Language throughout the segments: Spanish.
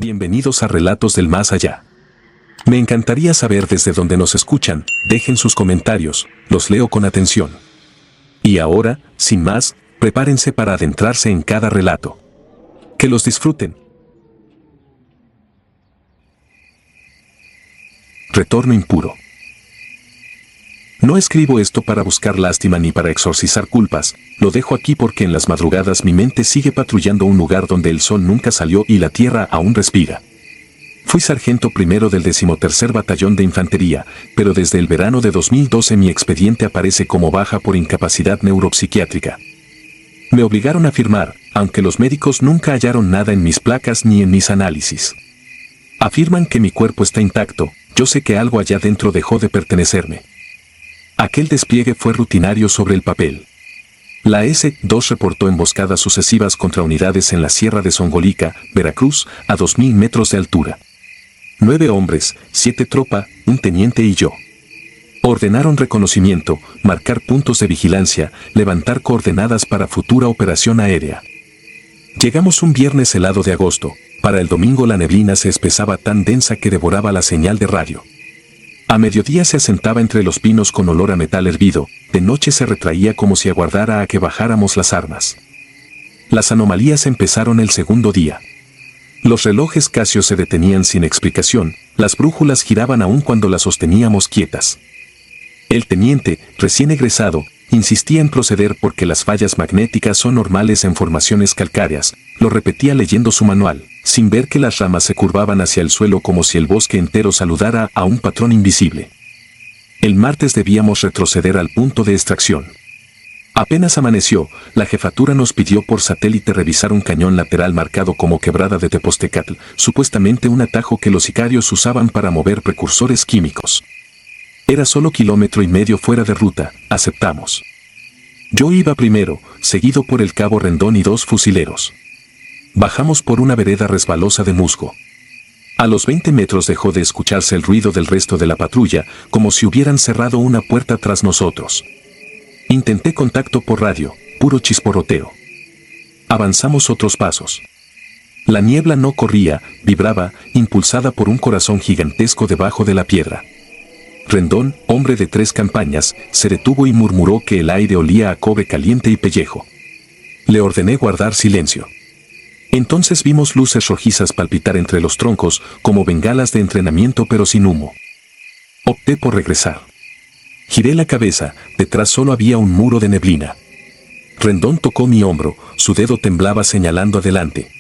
Bienvenidos a Relatos del Más Allá. Me encantaría saber desde dónde nos escuchan, dejen sus comentarios, los leo con atención. Y ahora, sin más, prepárense para adentrarse en cada relato. Que los disfruten. Retorno impuro. No escribo esto para buscar lástima ni para exorcizar culpas, lo dejo aquí porque en las madrugadas mi mente sigue patrullando un lugar donde el sol nunca salió y la tierra aún respira. Fui sargento primero del 13º Batallón de Infantería, pero desde el verano de 2012 mi expediente aparece como baja por incapacidad neuropsiquiátrica. Me obligaron a firmar, aunque los médicos nunca hallaron nada en mis placas ni en mis análisis. Afirman que mi cuerpo está intacto, yo sé que algo allá dentro dejó de pertenecerme. Aquel despliegue fue rutinario sobre el papel. La S-2 reportó emboscadas sucesivas contra unidades en la Sierra de Songolica, Veracruz, a 2000 metros de altura. 9 hombres, 7 tropa, un teniente y yo. Ordenaron reconocimiento, marcar puntos de vigilancia, levantar coordenadas para futura operación aérea. Llegamos un viernes helado de agosto. Para el domingo la neblina se espesaba tan densa que devoraba la señal de radio. A mediodía se asentaba entre los pinos con olor a metal hervido, de noche se retraía como si aguardara a que bajáramos las armas. Las anomalías empezaron el segundo día. Los relojes Casio se detenían sin explicación, las brújulas giraban aún cuando las sosteníamos quietas. El teniente, recién egresado, insistía en proceder porque las fallas magnéticas son normales en formaciones calcáreas, lo repetía leyendo su manual, sin ver que las ramas se curvaban hacia el suelo como si el bosque entero saludara a un patrón invisible. El martes debíamos retroceder al punto de extracción. Apenas amaneció, la jefatura nos pidió por satélite revisar un cañón lateral marcado como Quebrada de Tepostecatl, supuestamente un atajo que los sicarios usaban para mover precursores químicos. Era solo 1,5 kilómetros fuera de ruta, aceptamos. Yo iba primero, seguido por el cabo Rendón y 2 fusileros. Bajamos por una vereda resbalosa de musgo. A los 20 metros dejó de escucharse el ruido del resto de la patrulla, como si hubieran cerrado una puerta tras nosotros. Intenté contacto por radio, puro chisporroteo. Avanzamos otros pasos. La niebla no corría, vibraba, impulsada por un corazón gigantesco debajo de la piedra. Rendón, hombre de 3 campañas, se detuvo y murmuró que el aire olía a cobre caliente y pellejo. Le ordené guardar silencio. Entonces vimos luces rojizas palpitar entre los troncos, como bengalas de entrenamiento pero sin humo. Opté por regresar. Giré la cabeza, detrás solo había un muro de neblina. Rendón tocó mi hombro, su dedo temblaba señalando adelante.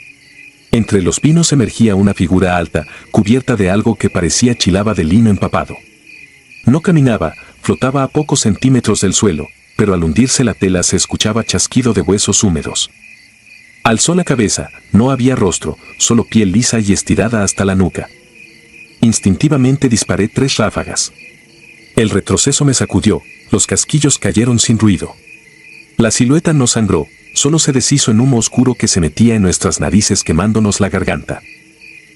Entre los pinos emergía una figura alta, cubierta de algo que parecía chilaba de lino empapado. No caminaba, flotaba a pocos centímetros del suelo, pero al hundirse la tela se escuchaba chasquido de huesos húmedos. Alzó la cabeza, no había rostro, solo piel lisa y estirada hasta la nuca. Instintivamente disparé 3 ráfagas. El retroceso me sacudió, los casquillos cayeron sin ruido. La silueta no sangró, solo se deshizo en humo oscuro que se metía en nuestras narices quemándonos la garganta.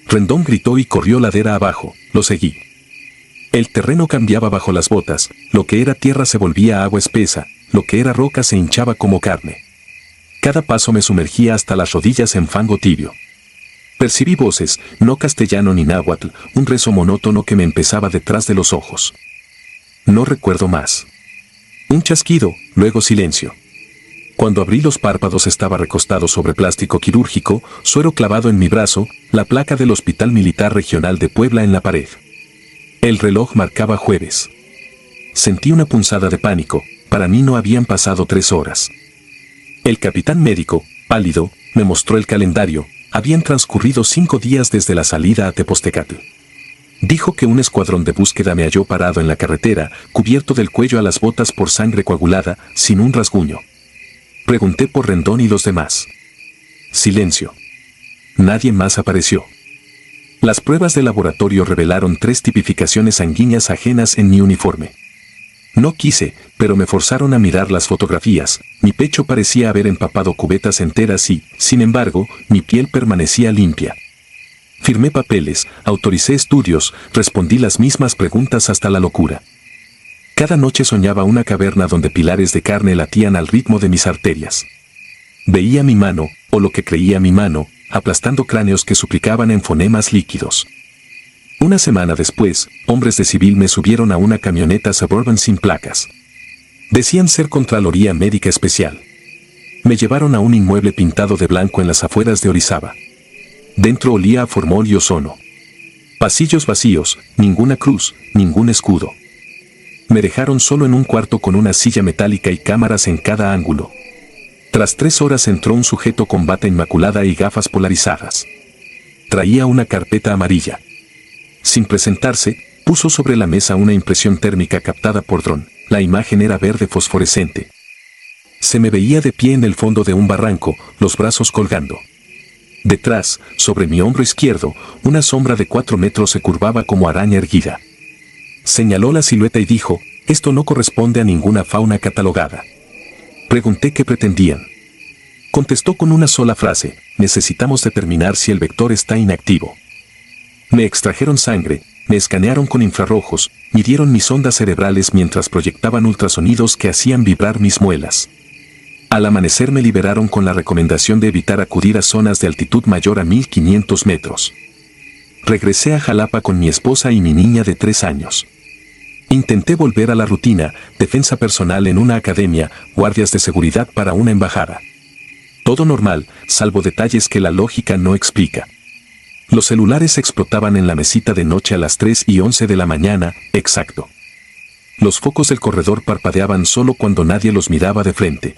Rendón gritó y corrió ladera abajo, lo seguí. El terreno cambiaba bajo las botas, lo que era tierra se volvía agua espesa, lo que era roca se hinchaba como carne. Cada paso me sumergía hasta las rodillas en fango tibio. Percibí voces, no castellano ni náhuatl, un rezo monótono que me empezaba detrás de los ojos. No recuerdo más. Un chasquido, luego silencio. Cuando abrí los párpados estaba recostado sobre plástico quirúrgico, suero clavado en mi brazo, la placa del Hospital Militar Regional de Puebla en la pared. El reloj marcaba jueves. Sentí una punzada de pánico, para mí no habían pasado 3 horas. El capitán médico, pálido, me mostró el calendario, habían transcurrido 5 días desde la salida a Tepostecatl. Dijo que un escuadrón de búsqueda me halló parado en la carretera, cubierto del cuello a las botas por sangre coagulada, sin un rasguño. Pregunté por Rendón y los demás. Silencio. Nadie más apareció. Las pruebas de laboratorio revelaron 3 tipificaciones sanguíneas ajenas en mi uniforme. No quise, pero me forzaron a mirar las fotografías, mi pecho parecía haber empapado cubetas enteras y, sin embargo, mi piel permanecía limpia. Firmé papeles, autoricé estudios, respondí las mismas preguntas hasta la locura. Cada noche soñaba una caverna donde pilares de carne latían al ritmo de mis arterias. Veía mi mano, o lo que creía mi mano, aplastando cráneos que suplicaban en fonemas líquidos. Una semana después, hombres de civil me subieron a una camioneta Suburban sin placas. Decían ser Contraloría Médica Especial. Me llevaron a un inmueble pintado de blanco en las afueras de Orizaba. Dentro olía a formol y ozono. Pasillos vacíos, ninguna cruz, ningún escudo. Me dejaron solo en un cuarto con una silla metálica y cámaras en cada ángulo. Tras 3 horas entró un sujeto con bata inmaculada y gafas polarizadas. Traía una carpeta amarilla. Sin presentarse, puso sobre la mesa una impresión térmica captada por dron. La imagen era verde fosforescente. Se me veía de pie en el fondo de un barranco, los brazos colgando. Detrás, sobre mi hombro izquierdo, una sombra de 4 metros se curvaba como araña erguida. Señaló la silueta y dijo, esto no corresponde a ninguna fauna catalogada. Pregunté qué pretendían. Contestó con una sola frase, necesitamos determinar si el vector está inactivo. Me extrajeron sangre, me escanearon con infrarrojos, midieron mis ondas cerebrales mientras proyectaban ultrasonidos que hacían vibrar mis muelas. Al amanecer me liberaron con la recomendación de evitar acudir a zonas de altitud mayor a 1500 metros. Regresé a Jalapa con mi esposa y mi niña de 3 años. Intenté volver a la rutina, defensa personal en una academia, guardias de seguridad para una embajada. Todo normal, salvo detalles que la lógica no explica. Los celulares explotaban en la mesita de noche a las 3:11 de la mañana, exacto. Los focos del corredor parpadeaban solo cuando nadie los miraba de frente.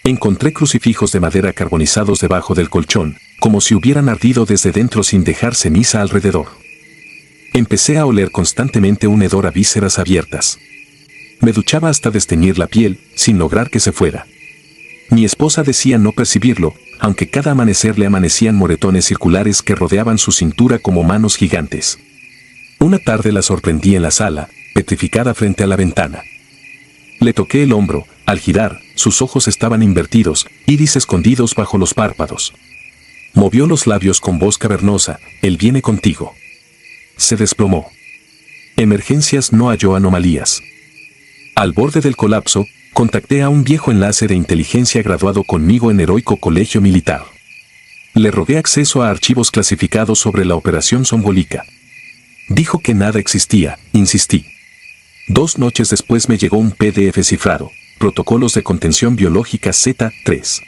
Encontré crucifijos de madera carbonizados debajo del colchón, como si hubieran ardido desde dentro sin dejar ceniza alrededor. Empecé a oler constantemente un hedor a vísceras abiertas. Me duchaba hasta desteñir la piel, sin lograr que se fuera. Mi esposa decía no percibirlo, aunque cada amanecer le amanecían moretones circulares que rodeaban su cintura como manos gigantes. Una tarde la sorprendí en la sala, petrificada frente a la ventana. Le toqué el hombro, al girar, sus ojos estaban invertidos, iris escondidos bajo los párpados. Movió los labios con voz cavernosa, él viene contigo. Se desplomó. Emergencias no halló anomalías. Al borde del colapso, contacté a un viejo enlace de inteligencia graduado conmigo en heroico colegio militar. Le rogué acceso a archivos clasificados sobre la operación Zongolica. Dijo que nada existía, insistí. 2 noches después me llegó un PDF cifrado, Protocolos de Contención Biológica Z3.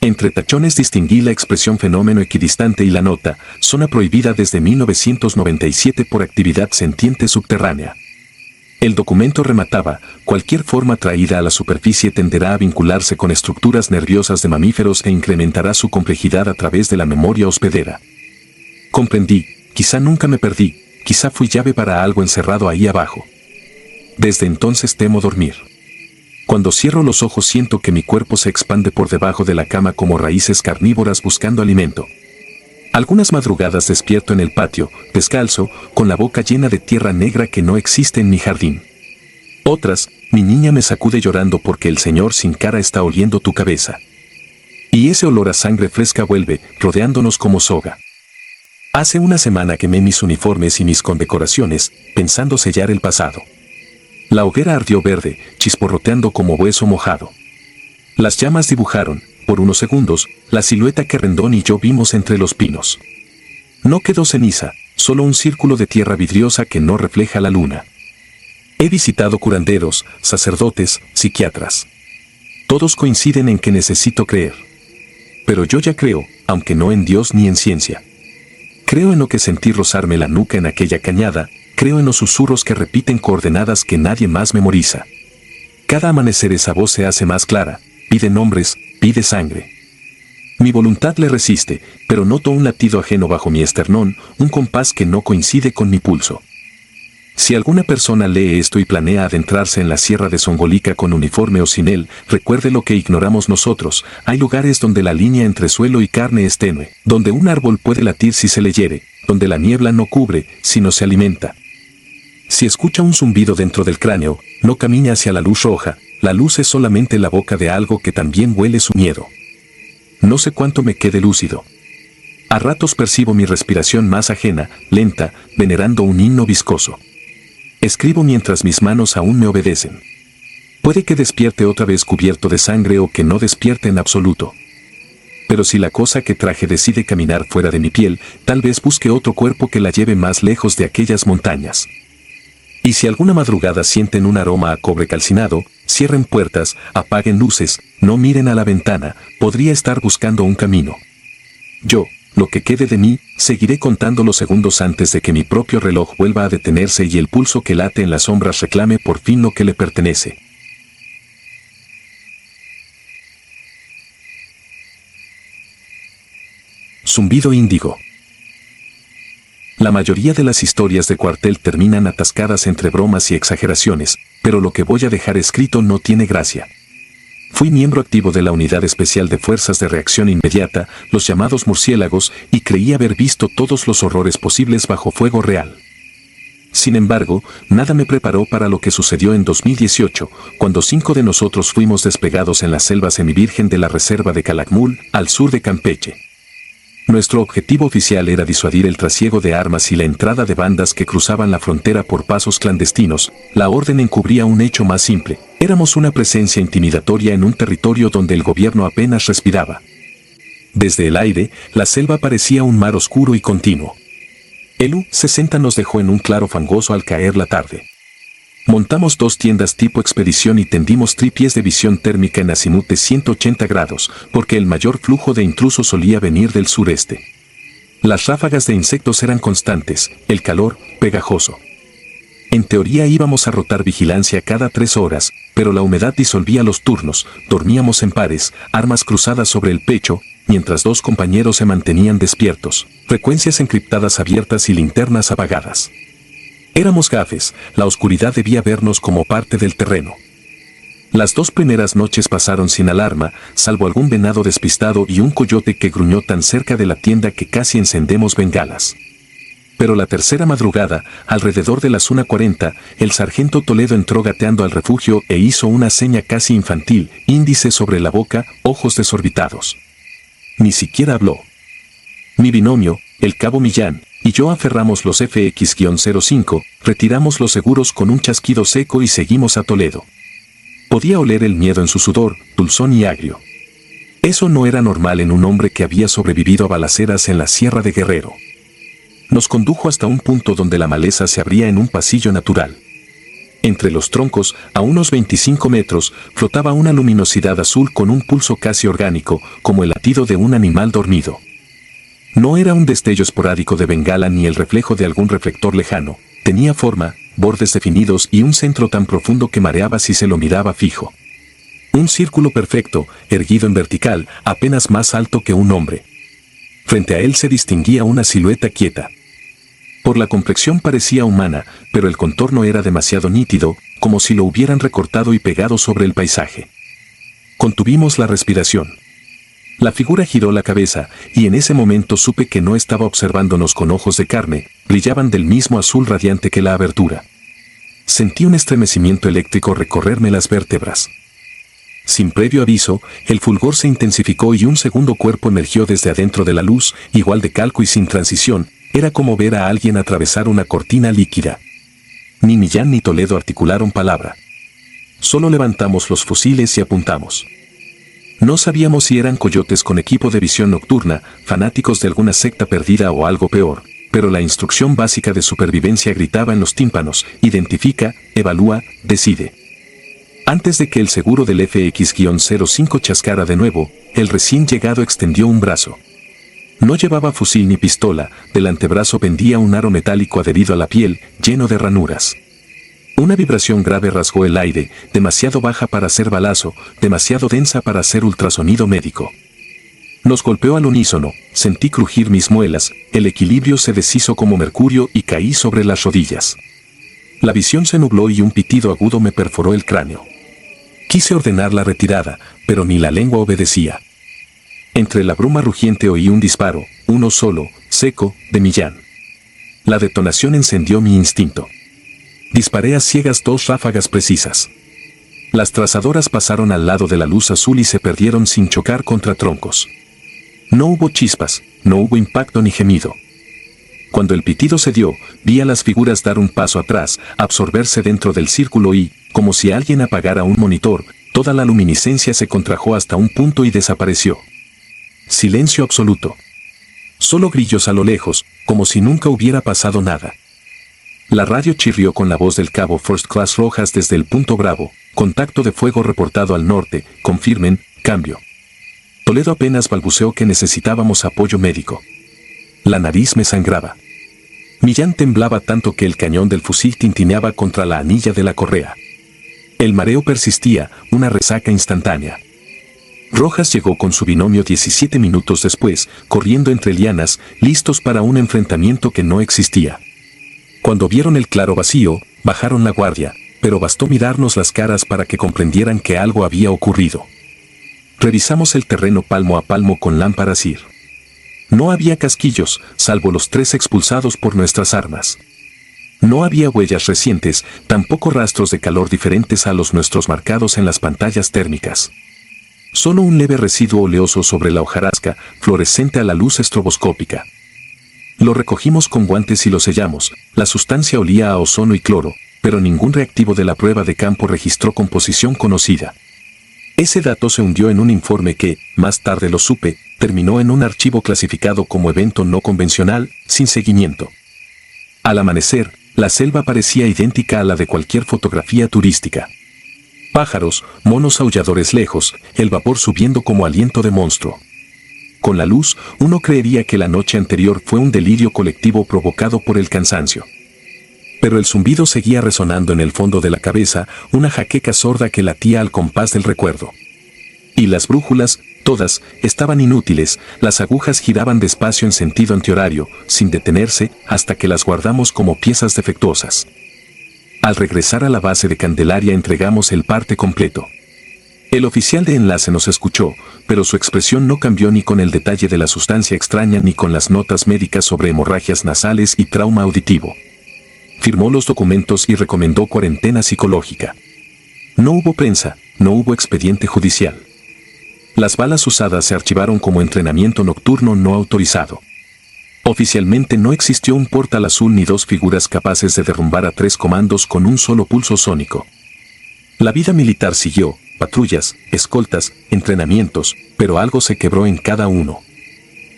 Entre tachones distinguí la expresión fenómeno equidistante y la nota, zona prohibida desde 1997 por actividad sentiente subterránea. El documento remataba, cualquier forma traída a la superficie tenderá a vincularse con estructuras nerviosas de mamíferos e incrementará su complejidad a través de la memoria hospedera. Comprendí, quizá nunca me perdí, quizá fui llave para algo encerrado ahí abajo. Desde entonces temo dormir. Cuando cierro los ojos siento que mi cuerpo se expande por debajo de la cama como raíces carnívoras buscando alimento. Algunas madrugadas despierto en el patio, descalzo, con la boca llena de tierra negra que no existe en mi jardín. Otras, mi niña me sacude llorando porque el señor sin cara está oliendo tu cabeza. Y ese olor a sangre fresca vuelve, rodeándonos como soga. Hace una semana quemé mis uniformes y mis condecoraciones, pensando sellar el pasado. La hoguera ardió verde, chisporroteando como hueso mojado. Las llamas dibujaron, por unos segundos, la silueta que Rendón y yo vimos entre los pinos. No quedó ceniza, solo un círculo de tierra vidriosa que no refleja la luna. He visitado curanderos, sacerdotes, psiquiatras. Todos coinciden en que necesito creer. Pero yo ya creo, aunque no en Dios ni en ciencia. Creo en lo que sentí rozarme la nuca en aquella cañada, creo en los susurros que repiten coordenadas que nadie más memoriza. Cada amanecer esa voz se hace más clara, pide nombres, pide sangre. Mi voluntad le resiste, pero noto un latido ajeno bajo mi esternón, un compás que no coincide con mi pulso. Si alguna persona lee esto y planea adentrarse en la sierra de Zongolica con uniforme o sin él, recuerde lo que ignoramos nosotros, hay lugares donde la línea entre suelo y carne es tenue, donde un árbol puede latir si se le hiere, donde la niebla no cubre, sino se alimenta. Si escucha un zumbido dentro del cráneo, no camine hacia la luz roja, la luz es solamente la boca de algo que también huele su miedo. No sé cuánto me quede lúcido. A ratos percibo mi respiración más ajena, lenta, venerando un himno viscoso. Escribo mientras mis manos aún me obedecen. Puede que despierte otra vez cubierto de sangre o que no despierte en absoluto. Pero si la cosa que traje decide caminar fuera de mi piel, tal vez busque otro cuerpo que la lleve más lejos de aquellas montañas. Y si alguna madrugada sienten un aroma a cobre calcinado, cierren puertas, apaguen luces, no miren a la ventana, podría estar buscando un camino. Yo, lo que quede de mí, seguiré contando los segundos antes de que mi propio reloj vuelva a detenerse y el pulso que late en las sombras reclame por fin lo que le pertenece. Zumbido índigo. La mayoría de las historias de cuartel terminan atascadas entre bromas y exageraciones, pero lo que voy a dejar escrito no tiene gracia. Fui miembro activo de la Unidad Especial de Fuerzas de Reacción Inmediata, los llamados murciélagos, y creí haber visto todos los horrores posibles bajo fuego real. Sin embargo, nada me preparó para lo que sucedió en 2018, cuando 5 de nosotros fuimos desplegados en la selva semivirgen de la reserva de Calakmul, al sur de Campeche. Nuestro objetivo oficial era disuadir el trasiego de armas y la entrada de bandas que cruzaban la frontera por pasos clandestinos. La orden encubría un hecho más simple. Éramos una presencia intimidatoria en un territorio donde el gobierno apenas respiraba. Desde el aire, la selva parecía un mar oscuro y continuo. El U-60 nos dejó en un claro fangoso al caer la tarde. Montamos 2 tiendas tipo expedición y tendimos tripiés de visión térmica en azimut de 180 grados, porque el mayor flujo de intrusos solía venir del sureste. Las ráfagas de insectos eran constantes, el calor, pegajoso. En teoría íbamos a rotar vigilancia cada 3 horas, pero la humedad disolvía los turnos, dormíamos en pares, armas cruzadas sobre el pecho, mientras 2 compañeros se mantenían despiertos, frecuencias encriptadas abiertas y linternas apagadas. Éramos gafes, la oscuridad debía vernos como parte del terreno. Las 2 primeras noches pasaron sin alarma, salvo algún venado despistado y un coyote que gruñó tan cerca de la tienda que casi encendemos bengalas. Pero la tercera madrugada, alrededor de las 1:40, el sargento Toledo entró gateando al refugio e hizo una seña casi infantil, índice sobre la boca, ojos desorbitados. Ni siquiera habló. Mi binomio, el cabo Millán, y yo aferramos los FX-05, retiramos los seguros con un chasquido seco y seguimos a Toledo. Podía oler el miedo en su sudor, dulzón y agrio. Eso no era normal en un hombre que había sobrevivido a balaceras en la Sierra de Guerrero. Nos condujo hasta un punto donde la maleza se abría en un pasillo natural. Entre los troncos, a unos 25 metros, flotaba una luminosidad azul con un pulso casi orgánico, como el latido de un animal dormido. No era un destello esporádico de bengala ni el reflejo de algún reflector lejano. Tenía forma, bordes definidos y un centro tan profundo que mareaba si se lo miraba fijo. Un círculo perfecto, erguido en vertical, apenas más alto que un hombre. Frente a él se distinguía una silueta quieta. Por la complexión parecía humana, pero el contorno era demasiado nítido, como si lo hubieran recortado y pegado sobre el paisaje. Contuvimos la respiración. La figura giró la cabeza, y en ese momento supe que no estaba observándonos con ojos de carne, brillaban del mismo azul radiante que la abertura. Sentí un estremecimiento eléctrico recorrerme las vértebras. Sin previo aviso, el fulgor se intensificó y un segundo cuerpo emergió desde adentro de la luz, igual de calco y sin transición. Era como ver a alguien atravesar una cortina líquida. Ni Millán ni Toledo articularon palabra. Solo levantamos los fusiles y apuntamos. No sabíamos si eran coyotes con equipo de visión nocturna, fanáticos de alguna secta perdida o algo peor, pero la instrucción básica de supervivencia gritaba en los tímpanos: identifica, evalúa, decide. Antes de que el seguro del FX-05 chascara de nuevo, el recién llegado extendió un brazo. No llevaba fusil ni pistola, del antebrazo pendía un aro metálico adherido a la piel, lleno de ranuras. Una vibración grave rasgó el aire, demasiado baja para ser balazo, demasiado densa para ser ultrasonido médico. Nos golpeó al unísono, sentí crujir mis muelas, el equilibrio se deshizo como mercurio y caí sobre las rodillas. La visión se nubló y un pitido agudo me perforó el cráneo. Quise ordenar la retirada, pero ni la lengua obedecía. Entre la bruma rugiente oí un disparo, uno solo, seco, de Millán. La detonación encendió mi instinto. Disparé a ciegas 2 ráfagas precisas. Las trazadoras pasaron al lado de la luz azul y se perdieron sin chocar contra troncos. No hubo chispas, no hubo impacto ni gemido. Cuando el pitido se dio, vi a las figuras dar un paso atrás, absorberse dentro del círculo y, como si alguien apagara un monitor, toda la luminiscencia se contrajo hasta un punto y desapareció. Silencio absoluto. Solo grillos a lo lejos, como si nunca hubiera pasado nada. La radio chirrió con la voz del cabo First Class Rojas desde el punto Bravo. Contacto de fuego reportado al norte. Confirmen, cambio. Toledo apenas balbuceó que necesitábamos apoyo médico. La nariz me sangraba. Millán temblaba tanto que el cañón del fusil tintineaba contra la anilla de la correa. El mareo persistía, una resaca instantánea. Rojas llegó con su binomio 17 minutos después, corriendo entre lianas, listos para un enfrentamiento que no existía. Cuando vieron el claro vacío, bajaron la guardia, pero bastó mirarnos las caras para que comprendieran que algo había ocurrido. Revisamos el terreno palmo a palmo con lámparas IR. No había casquillos, salvo los 3 expulsados por nuestras armas. No había huellas recientes, tampoco rastros de calor diferentes a los nuestros marcados en las pantallas térmicas. Solo un leve residuo oleoso sobre la hojarasca, fluorescente a la luz estroboscópica. Lo recogimos con guantes y lo sellamos. La sustancia olía a ozono y cloro, pero ningún reactivo de la prueba de campo registró composición conocida. Ese dato se hundió en un informe que, más tarde lo supe, terminó en un archivo clasificado como evento no convencional, sin seguimiento. Al amanecer, la selva parecía idéntica a la de cualquier fotografía turística. Pájaros, monos aulladores lejos, el vapor subiendo como aliento de monstruo. Con la luz, uno creería que la noche anterior fue un delirio colectivo provocado por el cansancio. Pero el zumbido seguía resonando en el fondo de la cabeza, una jaqueca sorda que latía al compás del recuerdo. Y las brújulas, todas, estaban inútiles, las agujas giraban despacio en sentido antihorario, sin detenerse, hasta que las guardamos como piezas defectuosas. Al regresar a la base de Candelaria entregamos el parte completo. El oficial de enlace nos escuchó, pero su expresión no cambió ni con el detalle de la sustancia extraña ni con las notas médicas sobre hemorragias nasales y trauma auditivo. Firmó los documentos y recomendó cuarentena psicológica. No hubo prensa, no hubo expediente judicial. Las balas usadas se archivaron como entrenamiento nocturno no autorizado. Oficialmente no existió un portal azul ni 2 figuras capaces de derrumbar a 3 comandos con un solo pulso sónico. La vida militar siguió, patrullas, escoltas, entrenamientos, pero algo se quebró en cada uno.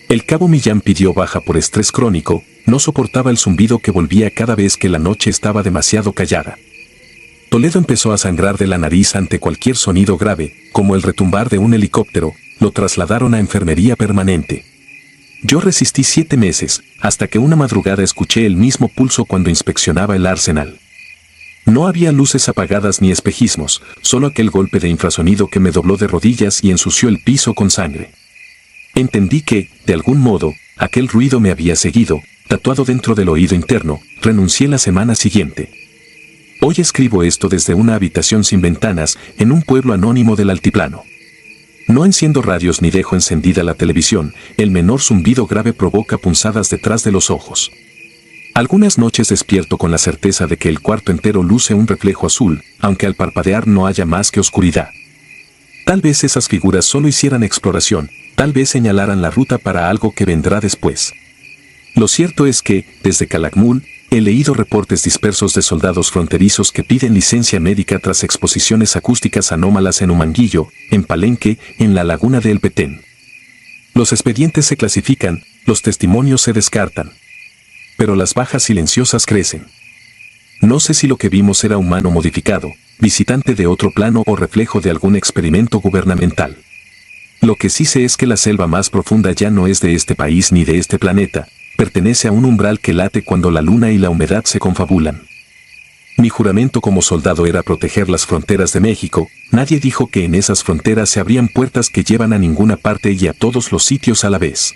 El cabo Millán pidió baja por estrés crónico, no soportaba el zumbido que volvía cada vez que la noche estaba demasiado callada. Toledo empezó a sangrar de la nariz ante cualquier sonido grave, como el retumbar de un helicóptero, lo trasladaron a enfermería permanente. Yo resistí 7 meses, hasta que una madrugada escuché el mismo pulso cuando inspeccionaba el arsenal. No había luces apagadas ni espejismos, solo aquel golpe de infrasonido que me dobló de rodillas y ensució el piso con sangre. Entendí que, de algún modo, aquel ruido me había seguido, tatuado dentro del oído interno. Renuncié la semana siguiente. Hoy escribo esto desde una habitación sin ventanas, en un pueblo anónimo del altiplano. No enciendo radios ni dejo encendida la televisión, el menor zumbido grave provoca punzadas detrás de los ojos. Algunas noches despierto con la certeza de que el cuarto entero luce un reflejo azul, aunque al parpadear no haya más que oscuridad. Tal vez esas figuras solo hicieran exploración, tal vez señalaran la ruta para algo que vendrá después. Lo cierto es que, desde Calakmul, he leído reportes dispersos de soldados fronterizos que piden licencia médica tras exposiciones acústicas anómalas en Humanguillo, en Palenque, en la laguna de El Petén. Los expedientes se clasifican, los testimonios se descartan. Pero las bajas silenciosas crecen. No sé si lo que vimos era humano modificado, visitante de otro plano o reflejo de algún experimento gubernamental. Lo que sí sé es que la selva más profunda ya no es de este país ni de este planeta, pertenece a un umbral que late cuando la luna y la humedad se confabulan. Mi juramento como soldado era proteger las fronteras de México. Nadie dijo que en esas fronteras se abrían puertas que llevan a ninguna parte y a todos los sitios a la vez.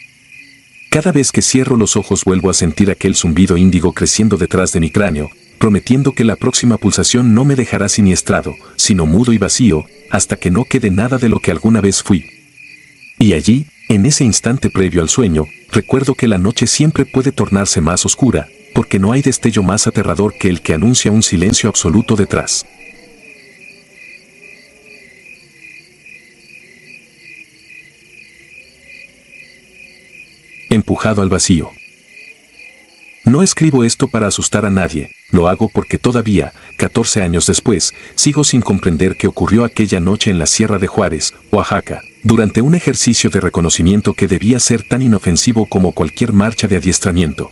Cada vez que cierro los ojos vuelvo a sentir aquel zumbido índigo creciendo detrás de mi cráneo, prometiendo que la próxima pulsación no me dejará siniestrado, sino mudo y vacío, hasta que no quede nada de lo que alguna vez fui. Y allí, en ese instante previo al sueño, recuerdo que la noche siempre puede tornarse más oscura, porque no hay destello más aterrador que el que anuncia un silencio absoluto detrás. Empujado al vacío. No escribo esto para asustar a nadie, lo hago porque todavía, 14 años después, sigo sin comprender qué ocurrió aquella noche en la Sierra de Juárez, Oaxaca. durante un ejercicio de reconocimiento que debía ser tan inofensivo como cualquier marcha de adiestramiento.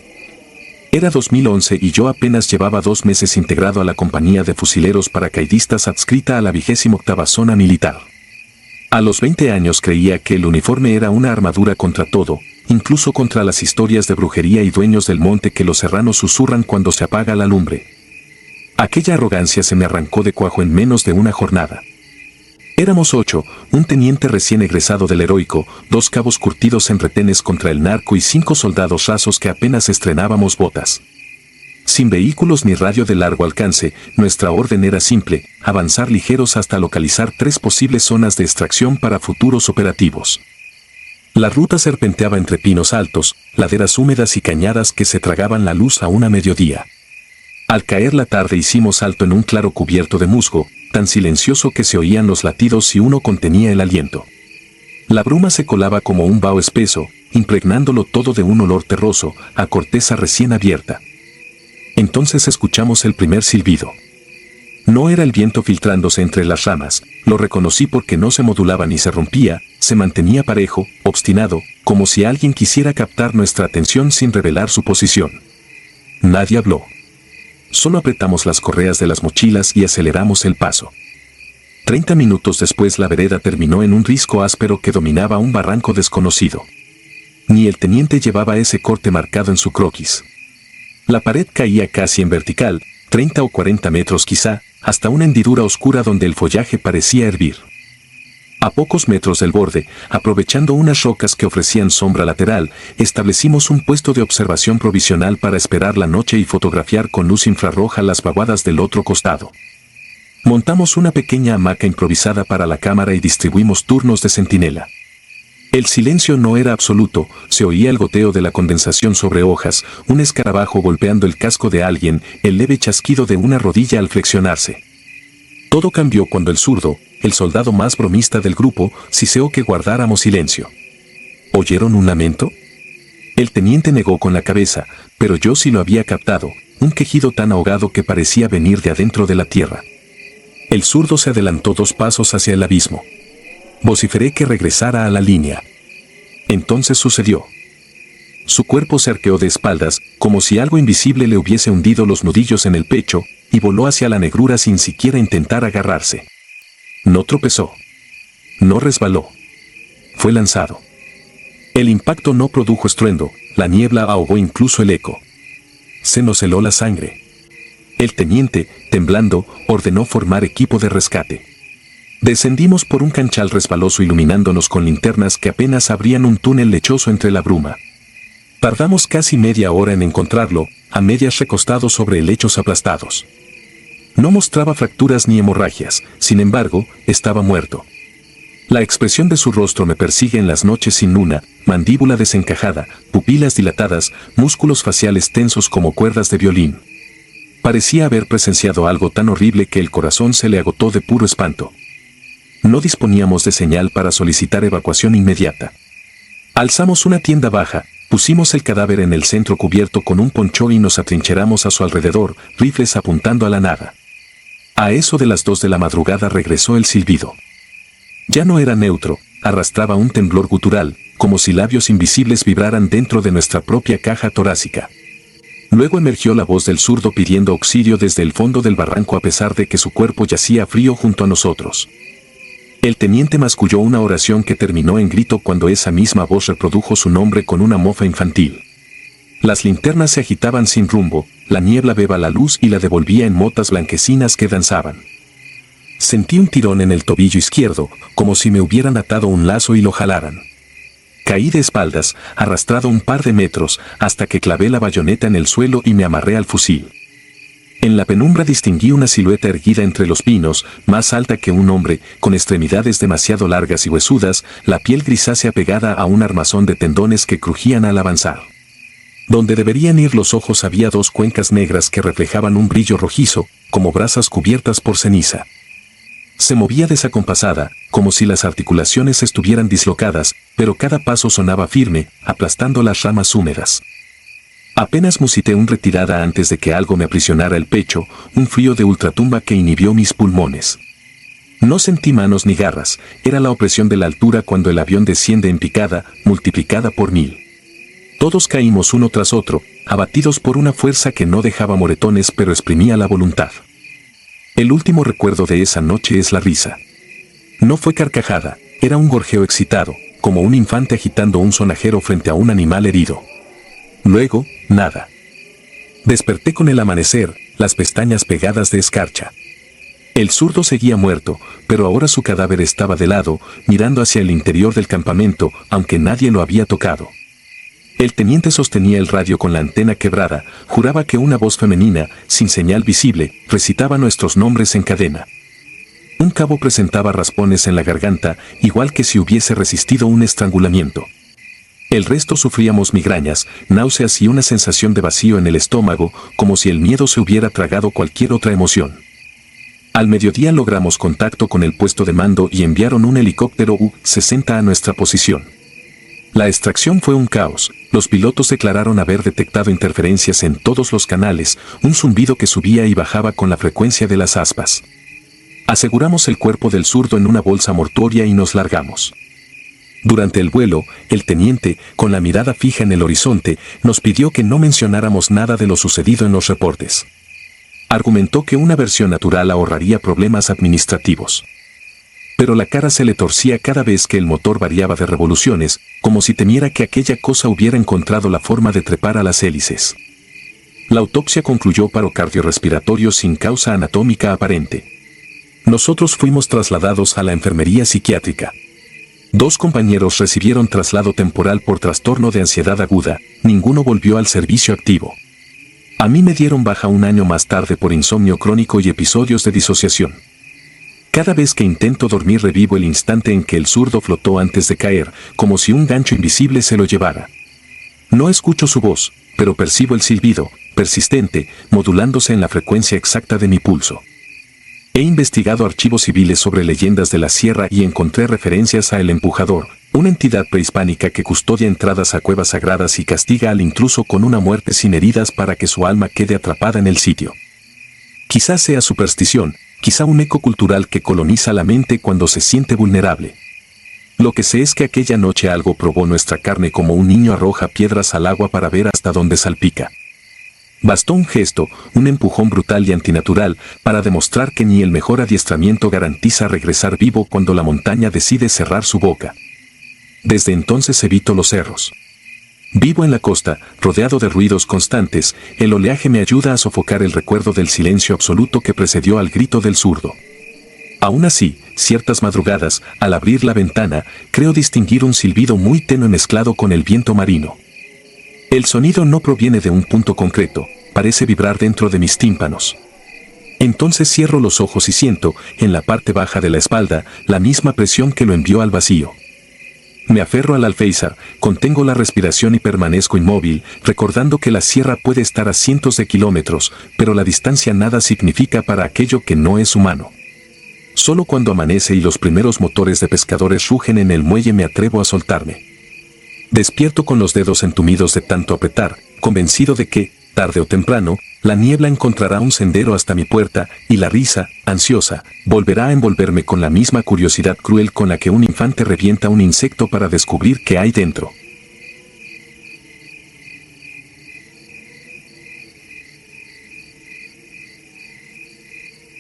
Era 2011 y yo apenas llevaba 2 meses integrado a la compañía de fusileros paracaidistas adscrita a la 28ª zona militar. A los 20 años creía que el uniforme era una armadura contra todo, incluso contra las historias de brujería y dueños del monte que los serranos susurran cuando se apaga la lumbre. Aquella arrogancia se me arrancó de cuajo en menos de una jornada. Éramos 8, un teniente recién egresado del heroico, 2 cabos curtidos en retenes contra el narco y 5 soldados rasos que apenas estrenábamos botas. Sin vehículos ni radio de largo alcance, nuestra orden era simple: avanzar ligeros hasta localizar 3 posibles zonas de extracción para futuros operativos. La ruta serpenteaba entre pinos altos, laderas húmedas y cañadas que se tragaban la luz aún a mediodía. Al caer la tarde hicimos alto en un claro cubierto de musgo, tan silencioso que se oían los latidos y uno contenía el aliento. La bruma se colaba como un vaho espeso, impregnándolo todo de un olor terroso, a corteza recién abierta. Entonces escuchamos el primer silbido. No era el viento filtrándose entre las ramas, lo reconocí porque no se modulaba ni se rompía, se mantenía parejo, obstinado, como si alguien quisiera captar nuestra atención sin revelar su posición. Nadie habló. Solo apretamos las correas de las mochilas y aceleramos el paso. 30 minutos después la vereda terminó en un risco áspero que dominaba un barranco desconocido. Ni el teniente llevaba ese corte marcado en su croquis. La pared caía casi en vertical, 30 o 40 metros quizá, hasta una hendidura oscura donde el follaje parecía hervir. A pocos metros del borde, aprovechando unas rocas que ofrecían sombra lateral, establecimos un puesto de observación provisional para esperar la noche y fotografiar con luz infrarroja las vaguadas del otro costado. Montamos una pequeña hamaca improvisada para la cámara y distribuimos turnos de centinela. El silencio no era absoluto, se oía el goteo de la condensación sobre hojas, un escarabajo golpeando el casco de alguien, el leve chasquido de una rodilla al flexionarse. Todo cambió cuando el zurdo, el soldado más bromista del grupo, siseó que guardáramos silencio. ¿Oyeron un lamento? El teniente negó con la cabeza, pero yo sí lo había captado, un quejido tan ahogado que parecía venir de adentro de la tierra. El zurdo se adelantó 2 pasos hacia el abismo. Vociferé que regresara a la línea. Entonces sucedió. Su cuerpo se arqueó de espaldas, como si algo invisible le hubiese hundido los nudillos en el pecho, y voló hacia la negrura sin siquiera intentar agarrarse. No tropezó. No resbaló. Fue lanzado. El impacto no produjo estruendo, la niebla ahogó incluso el eco. Se nos heló la sangre. El teniente, temblando, ordenó formar equipo de rescate. Descendimos por un canchal resbaloso iluminándonos con linternas que apenas abrían un túnel lechoso entre la bruma. Tardamos casi media hora en encontrarlo, a medias recostado sobre helechos aplastados. No mostraba fracturas ni hemorragias, sin embargo, estaba muerto. La expresión de su rostro me persigue en las noches sin luna, mandíbula desencajada, pupilas dilatadas, músculos faciales tensos como cuerdas de violín. Parecía haber presenciado algo tan horrible que el corazón se le agotó de puro espanto. No disponíamos de señal para solicitar evacuación inmediata. Alzamos una tienda baja, pusimos el cadáver en el centro cubierto con un poncho y nos atrincheramos a su alrededor, rifles apuntando a la nada. A eso de las 2 de la madrugada regresó el silbido. Ya no era neutro, arrastraba un temblor gutural, como si labios invisibles vibraran dentro de nuestra propia caja torácica. Luego emergió la voz del zurdo pidiendo auxilio desde el fondo del barranco a pesar de que su cuerpo yacía frío junto a nosotros. El teniente masculló una oración que terminó en grito cuando esa misma voz reprodujo su nombre con una mofa infantil. Las linternas se agitaban sin rumbo, la niebla beba la luz y la devolvía en motas blanquecinas que danzaban. Sentí un tirón en el tobillo izquierdo, como si me hubieran atado un lazo y lo jalaran. Caí de espaldas, arrastrado un par de metros, hasta que clavé la bayoneta en el suelo y me amarré al fusil. En la penumbra distinguí una silueta erguida entre los pinos, más alta que un hombre, con extremidades demasiado largas y huesudas, la piel grisácea pegada a un armazón de tendones que crujían al avanzar. Donde deberían ir los ojos había 2 cuencas negras que reflejaban un brillo rojizo, como brasas cubiertas por ceniza. Se movía desacompasada, como si las articulaciones estuvieran dislocadas, pero cada paso sonaba firme, aplastando las ramas húmedas. Apenas musité un retirada antes de que algo me aprisionara el pecho, un frío de ultratumba que inhibió mis pulmones. No sentí manos ni garras, era la opresión de la altura cuando el avión desciende en picada, multiplicada por 1000. Todos caímos uno tras otro, abatidos por una fuerza que no dejaba moretones pero exprimía la voluntad. El último recuerdo de esa noche es la risa. No fue carcajada, era un gorjeo excitado, como un infante agitando un sonajero frente a un animal herido. Luego, nada. Desperté con el amanecer, las pestañas pegadas de escarcha. El zurdo seguía muerto, pero ahora su cadáver estaba de lado, mirando hacia el interior del campamento, aunque nadie lo había tocado. El teniente sostenía el radio con la antena quebrada, juraba que una voz femenina, sin señal visible, recitaba nuestros nombres en cadena. Un cabo presentaba raspones en la garganta, igual que si hubiese resistido un estrangulamiento. El resto sufríamos migrañas, náuseas y una sensación de vacío en el estómago, como si el miedo se hubiera tragado cualquier otra emoción. Al mediodía logramos contacto con el puesto de mando y enviaron un helicóptero U-60 a nuestra posición. La extracción fue un caos, los pilotos declararon haber detectado interferencias en todos los canales, un zumbido que subía y bajaba con la frecuencia de las aspas. Aseguramos el cuerpo del zurdo en una bolsa mortuoria y nos largamos. Durante el vuelo, el teniente, con la mirada fija en el horizonte, nos pidió que no mencionáramos nada de lo sucedido en los reportes. Argumentó que una versión natural ahorraría problemas administrativos. Pero la cara se le torcía cada vez que el motor variaba de revoluciones, como si temiera que aquella cosa hubiera encontrado la forma de trepar a las hélices. La autopsia concluyó paro cardiorrespiratorio sin causa anatómica aparente. Nosotros fuimos trasladados a la enfermería psiquiátrica. 2 compañeros recibieron traslado temporal por trastorno de ansiedad aguda, ninguno volvió al servicio activo. A mí me dieron baja un año más tarde por insomnio crónico y episodios de disociación. Cada vez que intento dormir revivo el instante en que el zurdo flotó antes de caer, como si un gancho invisible se lo llevara. No escucho su voz, pero percibo el silbido, persistente, modulándose en la frecuencia exacta de mi pulso. He investigado archivos civiles sobre leyendas de la sierra y encontré referencias a El Empujador, una entidad prehispánica que custodia entradas a cuevas sagradas y castiga al intruso con una muerte sin heridas para que su alma quede atrapada en el sitio. Quizás sea superstición, quizá un eco cultural que coloniza la mente cuando se siente vulnerable. Lo que sé es que aquella noche algo probó nuestra carne como un niño arroja piedras al agua para ver hasta dónde salpica. Bastó un gesto, un empujón brutal y antinatural, para demostrar que ni el mejor adiestramiento garantiza regresar vivo cuando la montaña decide cerrar su boca. Desde entonces evito los cerros. Vivo en la costa, rodeado de ruidos constantes, el oleaje me ayuda a sofocar el recuerdo del silencio absoluto que precedió al grito del zurdo. Aún así, ciertas madrugadas, al abrir la ventana, creo distinguir un silbido muy tenue mezclado con el viento marino. El sonido no proviene de un punto concreto, parece vibrar dentro de mis tímpanos. Entonces cierro los ojos y siento, en la parte baja de la espalda, la misma presión que lo envió al vacío. Me aferro al alféizar, contengo la respiración y permanezco inmóvil, recordando que la sierra puede estar a cientos de kilómetros, pero la distancia nada significa para aquello que no es humano. Solo cuando amanece y los primeros motores de pescadores rugen en el muelle me atrevo a soltarme. Despierto con los dedos entumidos de tanto apretar, convencido de que, tarde o temprano, la niebla encontrará un sendero hasta mi puerta, y la risa, ansiosa, volverá a envolverme con la misma curiosidad cruel con la que un infante revienta un insecto para descubrir qué hay dentro.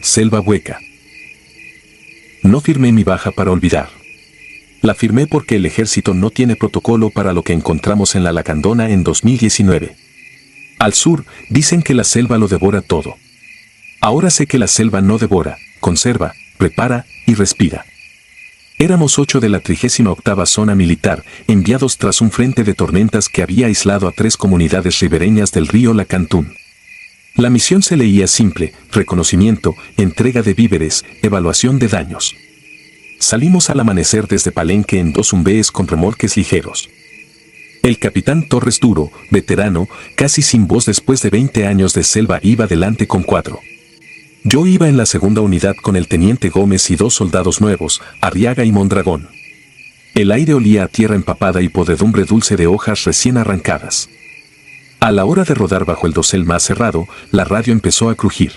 Selva hueca. No firmé mi baja para olvidar. La firmé porque el ejército no tiene protocolo para lo que encontramos en la Lacandona en 2019. Al sur, dicen que la selva lo devora todo. Ahora sé que la selva no devora, conserva, prepara y respira. Éramos 8 de la 38ª Zona Militar, enviados tras un frente de tormentas que había aislado a 3 comunidades ribereñas del río Lacantún. La misión se leía simple: reconocimiento, entrega de víveres, evaluación de daños. Salimos al amanecer desde Palenque en 2 umbees con remolques ligeros. El capitán Torres Duro, veterano, casi sin voz después de 20 años de selva, iba delante con 4. Yo iba en la segunda unidad con el teniente Gómez y 2 soldados nuevos, Arriaga y Mondragón. El aire olía a tierra empapada y podredumbre dulce de hojas recién arrancadas. A la hora de rodar bajo el dosel más cerrado, la radio empezó a crujir.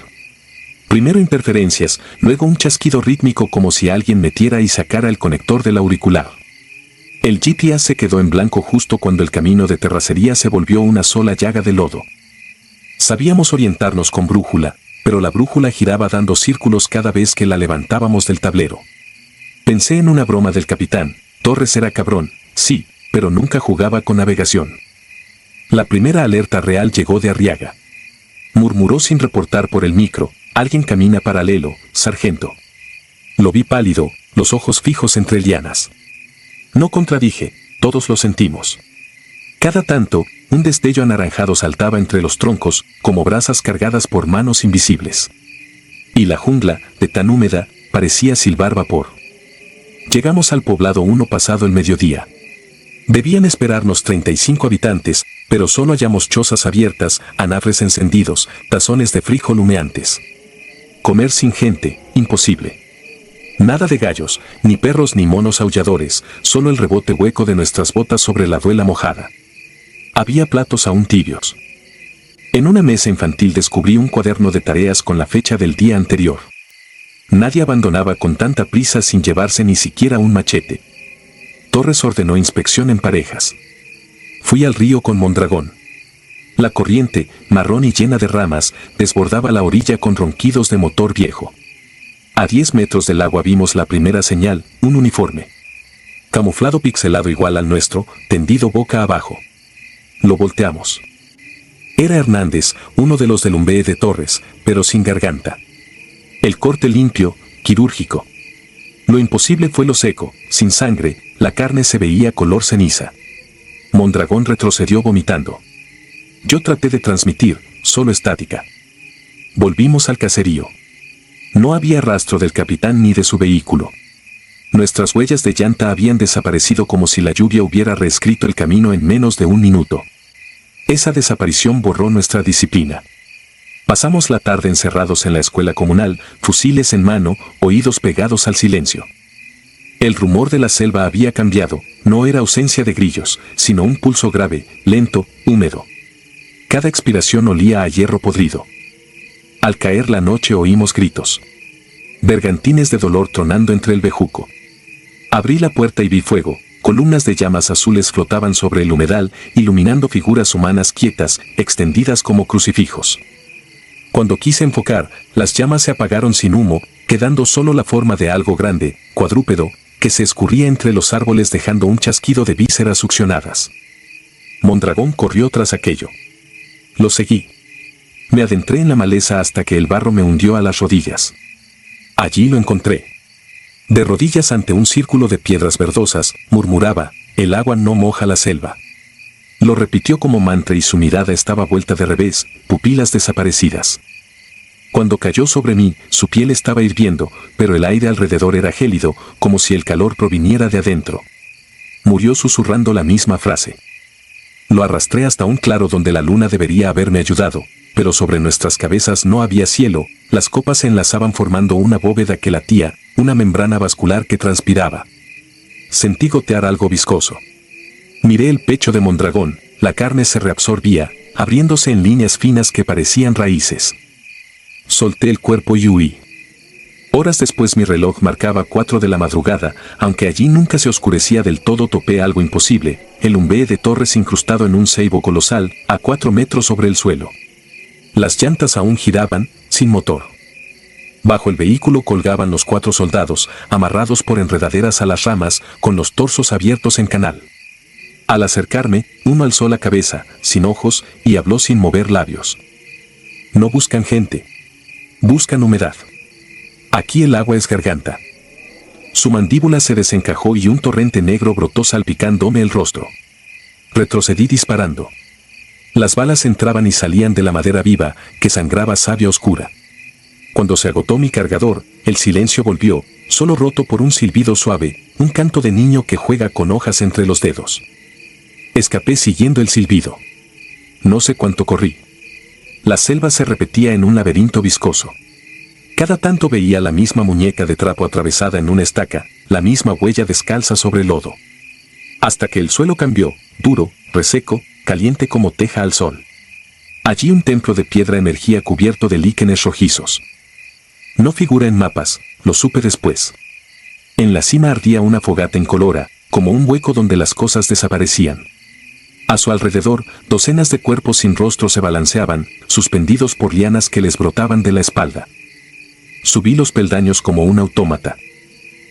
Primero interferencias, luego un chasquido rítmico como si alguien metiera y sacara el conector del auricular. El GPS se quedó en blanco justo cuando el camino de terracería se volvió una sola llaga de lodo. Sabíamos orientarnos con brújula, pero la brújula giraba dando círculos cada vez que la levantábamos del tablero. Pensé en una broma del capitán. Torres era cabrón, sí, pero nunca jugaba con navegación. La primera alerta real llegó de Arriaga. Murmuró sin reportar por el micro: alguien camina paralelo, sargento. Lo vi pálido, los ojos fijos entre lianas. No contradije, todos lo sentimos. Cada tanto, un destello anaranjado saltaba entre los troncos, como brasas cargadas por manos invisibles. Y la jungla, de tan húmeda, parecía silbar vapor. Llegamos al poblado 1 pasado el mediodía. Debían esperarnos 35 habitantes, pero solo hallamos chozas abiertas, anafres encendidos, tazones de frijol humeantes. Comer sin gente, imposible. Nada de gallos, ni perros ni monos aulladores, solo el rebote hueco de nuestras botas sobre la duela mojada. Había platos aún tibios. En una mesa infantil descubrí un cuaderno de tareas con la fecha del día anterior. Nadie abandonaba con tanta prisa sin llevarse ni siquiera un machete. Torres ordenó inspección en parejas. Fui al río con Mondragón. La corriente, marrón y llena de ramas, desbordaba la orilla con ronquidos de motor viejo. A 10 metros del agua vimos la primera señal, un uniforme. Camuflado pixelado igual al nuestro, tendido boca abajo. Lo volteamos. Era Hernández, uno de los del Umbee de Torres, pero sin garganta. El corte limpio, quirúrgico. Lo imposible fue lo seco, sin sangre, la carne se veía color ceniza. Mondragón retrocedió vomitando. Yo traté de transmitir, solo estática. Volvimos al caserío. No había rastro del capitán ni de su vehículo. Nuestras huellas de llanta habían desaparecido como si la lluvia hubiera reescrito el camino en menos de un minuto. Esa desaparición borró nuestra disciplina. Pasamos la tarde encerrados en la escuela comunal, fusiles en mano, oídos pegados al silencio. El rumor de la selva había cambiado, no era ausencia de grillos, sino un pulso grave, lento, húmedo. Cada expiración olía a hierro podrido. Al caer la noche oímos gritos. Bergantines de dolor tronando entre el bejuco. Abrí la puerta y vi fuego, columnas de llamas azules flotaban sobre el humedal, iluminando figuras humanas quietas, extendidas como crucifijos. Cuando quise enfocar, las llamas se apagaron sin humo, quedando solo la forma de algo grande, cuadrúpedo, que se escurría entre los árboles dejando un chasquido de vísceras succionadas. Mondragón corrió tras aquello. Lo seguí. Me adentré en la maleza hasta que el barro me hundió a las rodillas. Allí lo encontré. De rodillas ante un círculo de piedras verdosas, murmuraba: el agua no moja la selva. Lo repitió como mantra y su mirada estaba vuelta de revés, pupilas desaparecidas. Cuando cayó sobre mí, su piel estaba hirviendo, pero el aire alrededor era gélido, como si el calor proviniera de adentro. Murió susurrando la misma frase. Lo arrastré hasta un claro donde la luna debería haberme ayudado, pero sobre nuestras cabezas no había cielo, las copas se enlazaban formando una bóveda que latía, una membrana vascular que transpiraba. Sentí gotear algo viscoso. Miré el pecho de Mondragón, la carne se reabsorbía, abriéndose en líneas finas que parecían raíces. Solté el cuerpo y huí. Horas después mi reloj marcaba 4 de la madrugada, aunque allí nunca se oscurecía del todo. Topé algo imposible, el Umbee de Torres incrustado en un ceibo colosal, a 4 metros sobre el suelo. Las llantas aún giraban, sin motor. Bajo el vehículo colgaban los 4 soldados, amarrados por enredaderas a las ramas, con los torsos abiertos en canal. Al acercarme, uno alzó la cabeza, sin ojos, y habló sin mover labios. No buscan gente. Buscan humedad. Aquí el agua es garganta. Su mandíbula se desencajó y un torrente negro brotó salpicándome el rostro. Retrocedí disparando. Las balas entraban y salían de la madera viva, que sangraba savia oscura. Cuando se agotó mi cargador, el silencio volvió, solo roto por un silbido suave, un canto de niño que juega con hojas entre los dedos. Escapé siguiendo el silbido. No sé cuánto corrí. La selva se repetía en un laberinto viscoso. Cada tanto veía la misma muñeca de trapo atravesada en una estaca, la misma huella descalza sobre el lodo. Hasta que el suelo cambió, duro, reseco, caliente como teja al sol. Allí un templo de piedra emergía cubierto de líquenes rojizos. No figura en mapas, lo supe después. En la cima ardía una fogata incolora, como un hueco donde las cosas desaparecían. A su alrededor, docenas de cuerpos sin rostro se balanceaban, suspendidos por lianas que les brotaban de la espalda. Subí los peldaños como un autómata.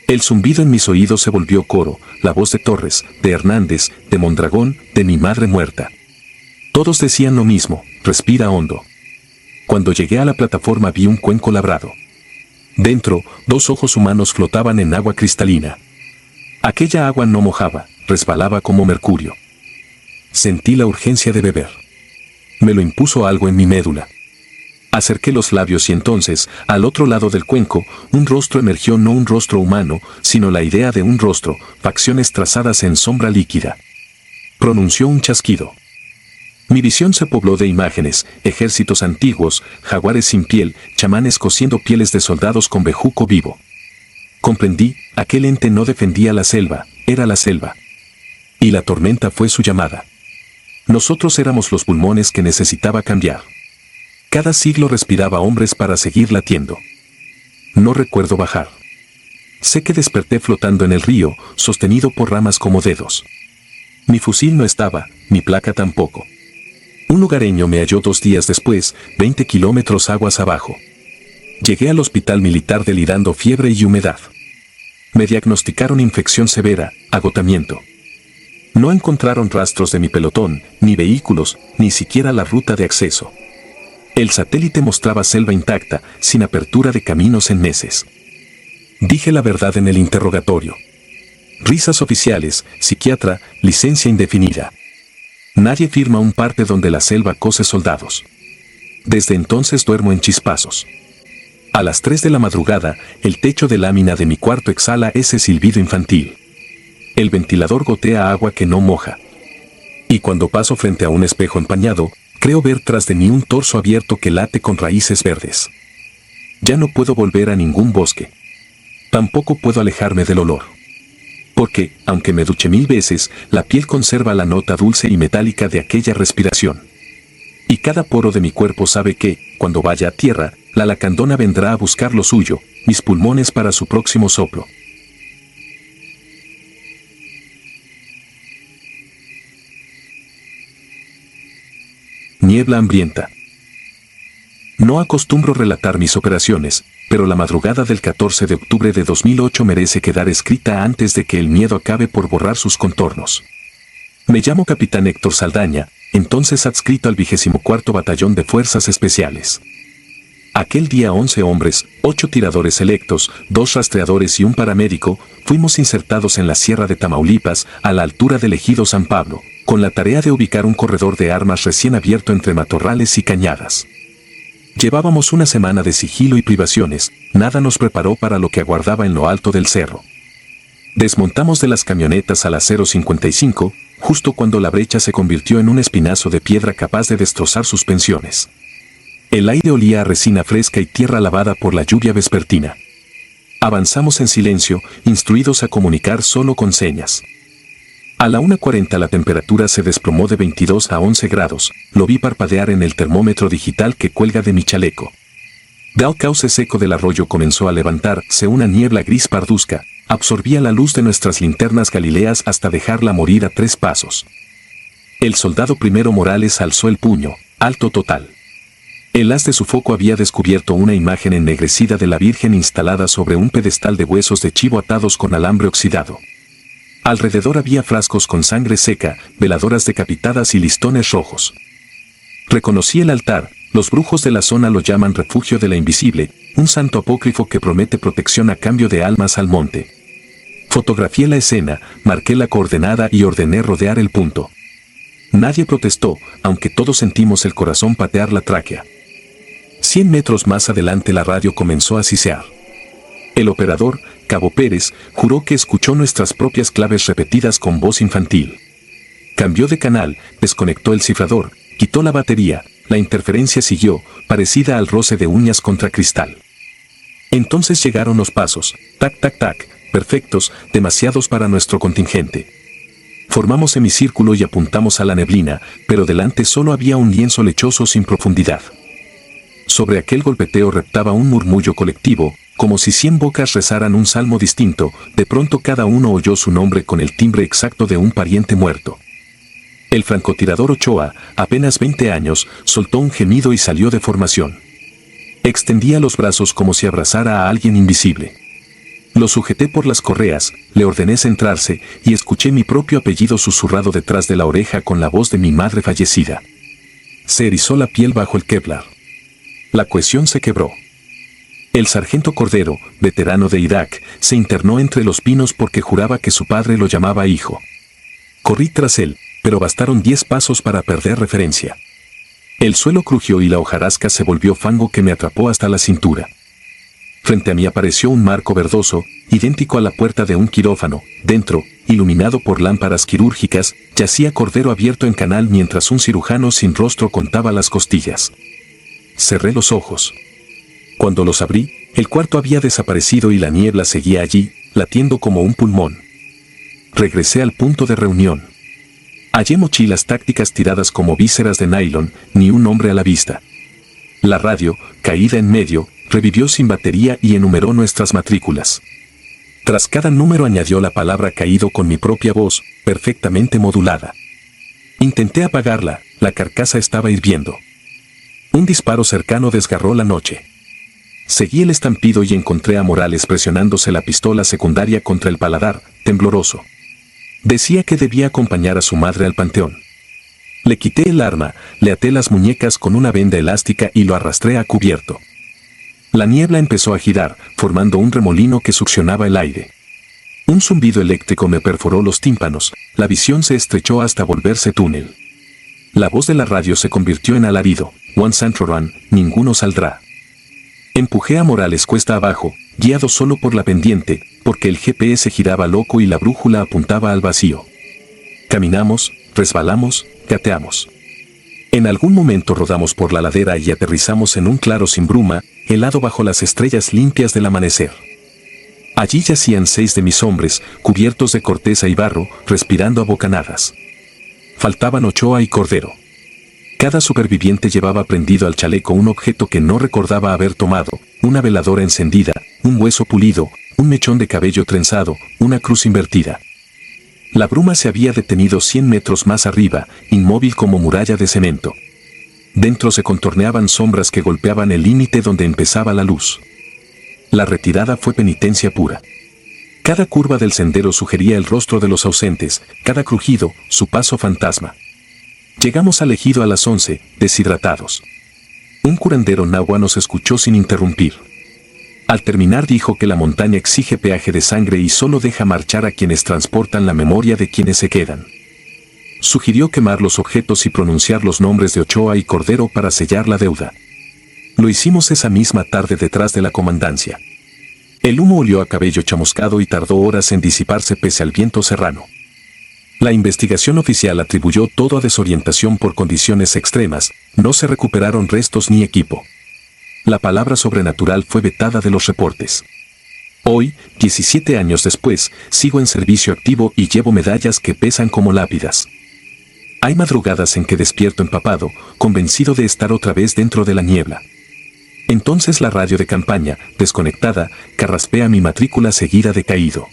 El zumbido en mis oídos se volvió coro, la voz de Torres, de Hernández, de Mondragón, de mi madre muerta. Todos decían lo mismo: respira hondo. Cuando llegué a la plataforma vi un cuenco labrado. Dentro, 2 ojos humanos flotaban en agua cristalina. Aquella agua no mojaba, resbalaba como mercurio. Sentí la urgencia de beber. Me lo impuso algo en mi médula. Acerqué los labios y entonces, al otro lado del cuenco, un rostro emergió, no un rostro humano, sino la idea de un rostro, facciones trazadas en sombra líquida. Pronunció un chasquido. Mi visión se pobló de imágenes: ejércitos antiguos, jaguares sin piel, chamanes cosiendo pieles de soldados con bejuco vivo. Comprendí, aquel ente no defendía la selva, era la selva. Y la tormenta fue su llamada. Nosotros éramos los pulmones que necesitaba cambiar. Cada siglo respiraba hombres para seguir latiendo. No recuerdo bajar. Sé que desperté flotando en el río, sostenido por ramas como dedos. Mi fusil no estaba, mi placa tampoco. Un lugareño me halló 2 días después, 20 kilómetros aguas abajo. Llegué al hospital militar delirando fiebre y humedad. Me diagnosticaron infección severa, agotamiento. No encontraron rastros de mi pelotón, ni vehículos, ni siquiera la ruta de acceso. El satélite mostraba selva intacta, sin apertura de caminos en meses. Dije la verdad en el interrogatorio. Risas oficiales, psiquiatra, licencia indefinida. Nadie firma un parte donde la selva cose soldados. Desde entonces duermo en chispazos. A las 3 de la madrugada, el techo de lámina de mi cuarto exhala ese silbido infantil. El ventilador gotea agua que no moja. Y cuando paso frente a un espejo empañado, creo ver tras de mí un torso abierto que late con raíces verdes. Ya no puedo volver a ningún bosque. Tampoco puedo alejarme del olor. Porque, aunque me duché 1000 veces, la piel conserva la nota dulce y metálica de aquella respiración. Y cada poro de mi cuerpo sabe que, cuando vaya a tierra, la lacandona vendrá a buscar lo suyo, mis pulmones para su próximo soplo. Niebla hambrienta. No acostumbro relatar mis operaciones, pero la madrugada del 14 de octubre de 2008 merece quedar escrita antes de que el miedo acabe por borrar sus contornos. Me llamo Capitán Héctor Saldaña, entonces adscrito al 24º Batallón de Fuerzas Especiales. Aquel día 11 hombres, 8 tiradores selectos, 2 rastreadores y un paramédico, fuimos insertados en la Sierra de Tamaulipas, a la altura del ejido San Pablo, con la tarea de ubicar un corredor de armas recién abierto entre matorrales y cañadas. Llevábamos una semana de sigilo y privaciones, nada nos preparó para lo que aguardaba en lo alto del cerro. Desmontamos de las camionetas a las 0:55, justo cuando la brecha se convirtió en un espinazo de piedra capaz de destrozar suspensiones. El aire olía a resina fresca y tierra lavada por la lluvia vespertina. Avanzamos en silencio, instruidos a comunicar solo con señas. A la 1:40 la temperatura se desplomó de 22 a 11 grados, lo vi parpadear en el termómetro digital que cuelga de mi chaleco. Del cauce seco del arroyo comenzó a levantarse una niebla gris parduzca, absorbía la luz de nuestras linternas galileas hasta dejarla morir a 3 pasos. El soldado primero Morales alzó el puño, alto total. El haz de su foco había descubierto una imagen ennegrecida de la Virgen instalada sobre un pedestal de huesos de chivo atados con alambre oxidado. Alrededor había frascos con sangre seca, veladoras decapitadas y listones rojos. Reconocí el altar, los brujos de la zona lo llaman refugio de la invisible, un santo apócrifo que promete protección a cambio de almas al monte. Fotografié la escena, marqué la coordenada y ordené rodear el punto. Nadie protestó, aunque todos sentimos el corazón patear la tráquea. 100 metros más adelante la radio comenzó a sisear. El operador, Cabo Pérez, juró que escuchó nuestras propias claves repetidas con voz infantil. Cambió de canal, desconectó el cifrador, quitó la batería, la interferencia siguió, parecida al roce de uñas contra cristal. Entonces llegaron los pasos, tac tac tac, perfectos, demasiados para nuestro contingente. Formamos semicírculo y apuntamos a la neblina, pero delante solo había un lienzo lechoso sin profundidad. Sobre aquel golpeteo reptaba un murmullo colectivo, como si 100 bocas rezaran un salmo distinto. De pronto cada uno oyó su nombre con el timbre exacto de un pariente muerto. El francotirador Ochoa, apenas 20 años, soltó un gemido y salió de formación. Extendía los brazos como si abrazara a alguien invisible. Lo sujeté por las correas, le ordené centrarse y escuché mi propio apellido susurrado detrás de la oreja con la voz de mi madre fallecida. Se erizó la piel bajo el Kevlar. La cohesión se quebró. El sargento Cordero, veterano de Irak, se internó entre los pinos porque juraba que su padre lo llamaba hijo. Corrí tras él, pero bastaron 10 pasos para perder referencia. El suelo crujió y la hojarasca se volvió fango que me atrapó hasta la cintura. Frente a mí apareció un marco verdoso, idéntico a la puerta de un quirófano. Dentro, iluminado por lámparas quirúrgicas, yacía Cordero abierto en canal mientras un cirujano sin rostro contaba las costillas. Cerré los ojos. Cuando los abrí, el cuarto había desaparecido y la niebla seguía allí, latiendo como un pulmón. Regresé al punto de reunión. Hallé mochilas tácticas tiradas como vísceras de nylon, ni un hombre a la vista. La radio, caída en medio, revivió sin batería y enumeró nuestras matrículas. Tras cada número añadió la palabra caído con mi propia voz, perfectamente modulada. Intenté apagarla, la carcasa estaba hirviendo. Un disparo cercano desgarró la noche. Seguí el estampido y encontré a Morales presionándose la pistola secundaria contra el paladar, tembloroso. Decía que debía acompañar a su madre al panteón. Le quité el arma, le até las muñecas con una venda elástica y lo arrastré a cubierto. La niebla empezó a girar, formando un remolino que succionaba el aire. Un zumbido eléctrico me perforó los tímpanos, la visión se estrechó hasta volverse túnel. La voz de la radio se convirtió en alarido: One Central Run, ninguno saldrá. Empujé a Morales cuesta abajo, guiado solo por la pendiente, porque el GPS giraba loco y la brújula apuntaba al vacío. Caminamos, resbalamos, gateamos. En algún momento rodamos por la ladera y aterrizamos en un claro sin bruma, helado bajo las estrellas limpias del amanecer. Allí yacían 6 de mis hombres, cubiertos de corteza y barro, respirando a bocanadas. Faltaban Ochoa y Cordero. Cada superviviente llevaba prendido al chaleco un objeto que no recordaba haber tomado: una veladora encendida, un hueso pulido, un mechón de cabello trenzado, una cruz invertida. La bruma se había detenido 100 metros más arriba, inmóvil como muralla de cemento. Dentro se contorneaban sombras que golpeaban el límite donde empezaba la luz. La retirada fue penitencia pura. Cada curva del sendero sugería el rostro de los ausentes, cada crujido, su paso fantasma. Llegamos al ejido a las 11, deshidratados. Un curandero nahua nos escuchó sin interrumpir. Al terminar dijo que la montaña exige peaje de sangre y solo deja marchar a quienes transportan la memoria de quienes se quedan. Sugirió quemar los objetos y pronunciar los nombres de Ochoa y Cordero para sellar la deuda. Lo hicimos esa misma tarde detrás de la comandancia. El humo olió a cabello chamuscado y tardó horas en disiparse pese al viento serrano. La investigación oficial atribuyó todo a desorientación por condiciones extremas, no se recuperaron restos ni equipo. La palabra sobrenatural fue vetada de los reportes. Hoy, 17 años después, sigo en servicio activo y llevo medallas que pesan como lápidas. Hay madrugadas en que despierto empapado, convencido de estar otra vez dentro de la niebla. Entonces la radio de campaña, desconectada, carraspea mi matrícula seguida de caído.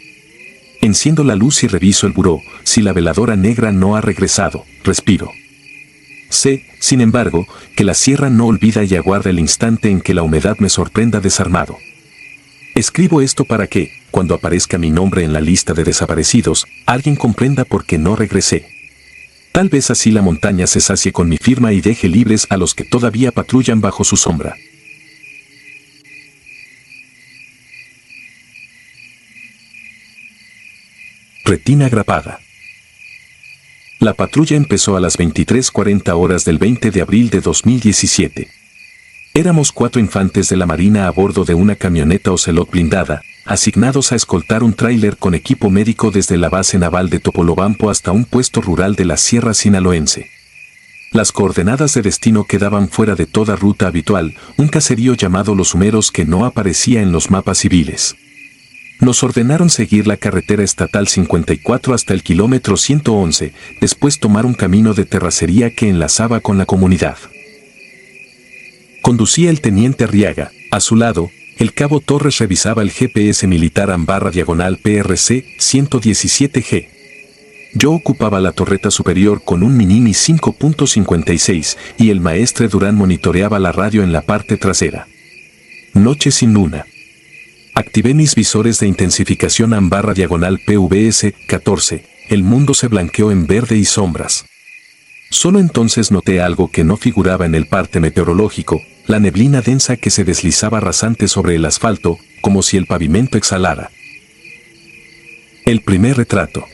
Enciendo la luz y reviso el buró. Si la veladora negra no ha regresado, respiro. Sé, sin embargo, que la sierra no olvida y aguarda el instante en que la humedad me sorprenda desarmado. Escribo esto para que, cuando aparezca mi nombre en la lista de desaparecidos, alguien comprenda por qué no regresé. Tal vez así la montaña se sacie con mi firma y deje libres a los que todavía patrullan bajo su sombra. Retina grapada. La patrulla empezó a las 23:40 horas del 20 de abril de 2017. Éramos 4 infantes de la Marina a bordo de una camioneta Ocelot blindada, asignados a escoltar un tráiler con equipo médico desde la base naval de Topolobampo hasta un puesto rural de la Sierra Sinaloense. Las coordenadas de destino quedaban fuera de toda ruta habitual, un caserío llamado Los Humeros que no aparecía en los mapas civiles. Nos ordenaron seguir la carretera estatal 54 hasta el kilómetro 111, después tomar un camino de terracería que enlazaba con la comunidad. Conducía el teniente Arriaga. A su lado, el cabo Torres revisaba el GPS militar /diagonal PRC 117G. Yo ocupaba la torreta superior con un Minimi 5.56 y el maestre Durán monitoreaba la radio en la parte trasera. Noche sin luna. Activé mis visores de intensificación /diagonal PVS 14. El mundo se blanqueó en verde y sombras. Solo entonces noté algo que no figuraba en el parte meteorológico, la neblina densa que se deslizaba rasante sobre el asfalto, como si el pavimento exhalara. El primer retrato.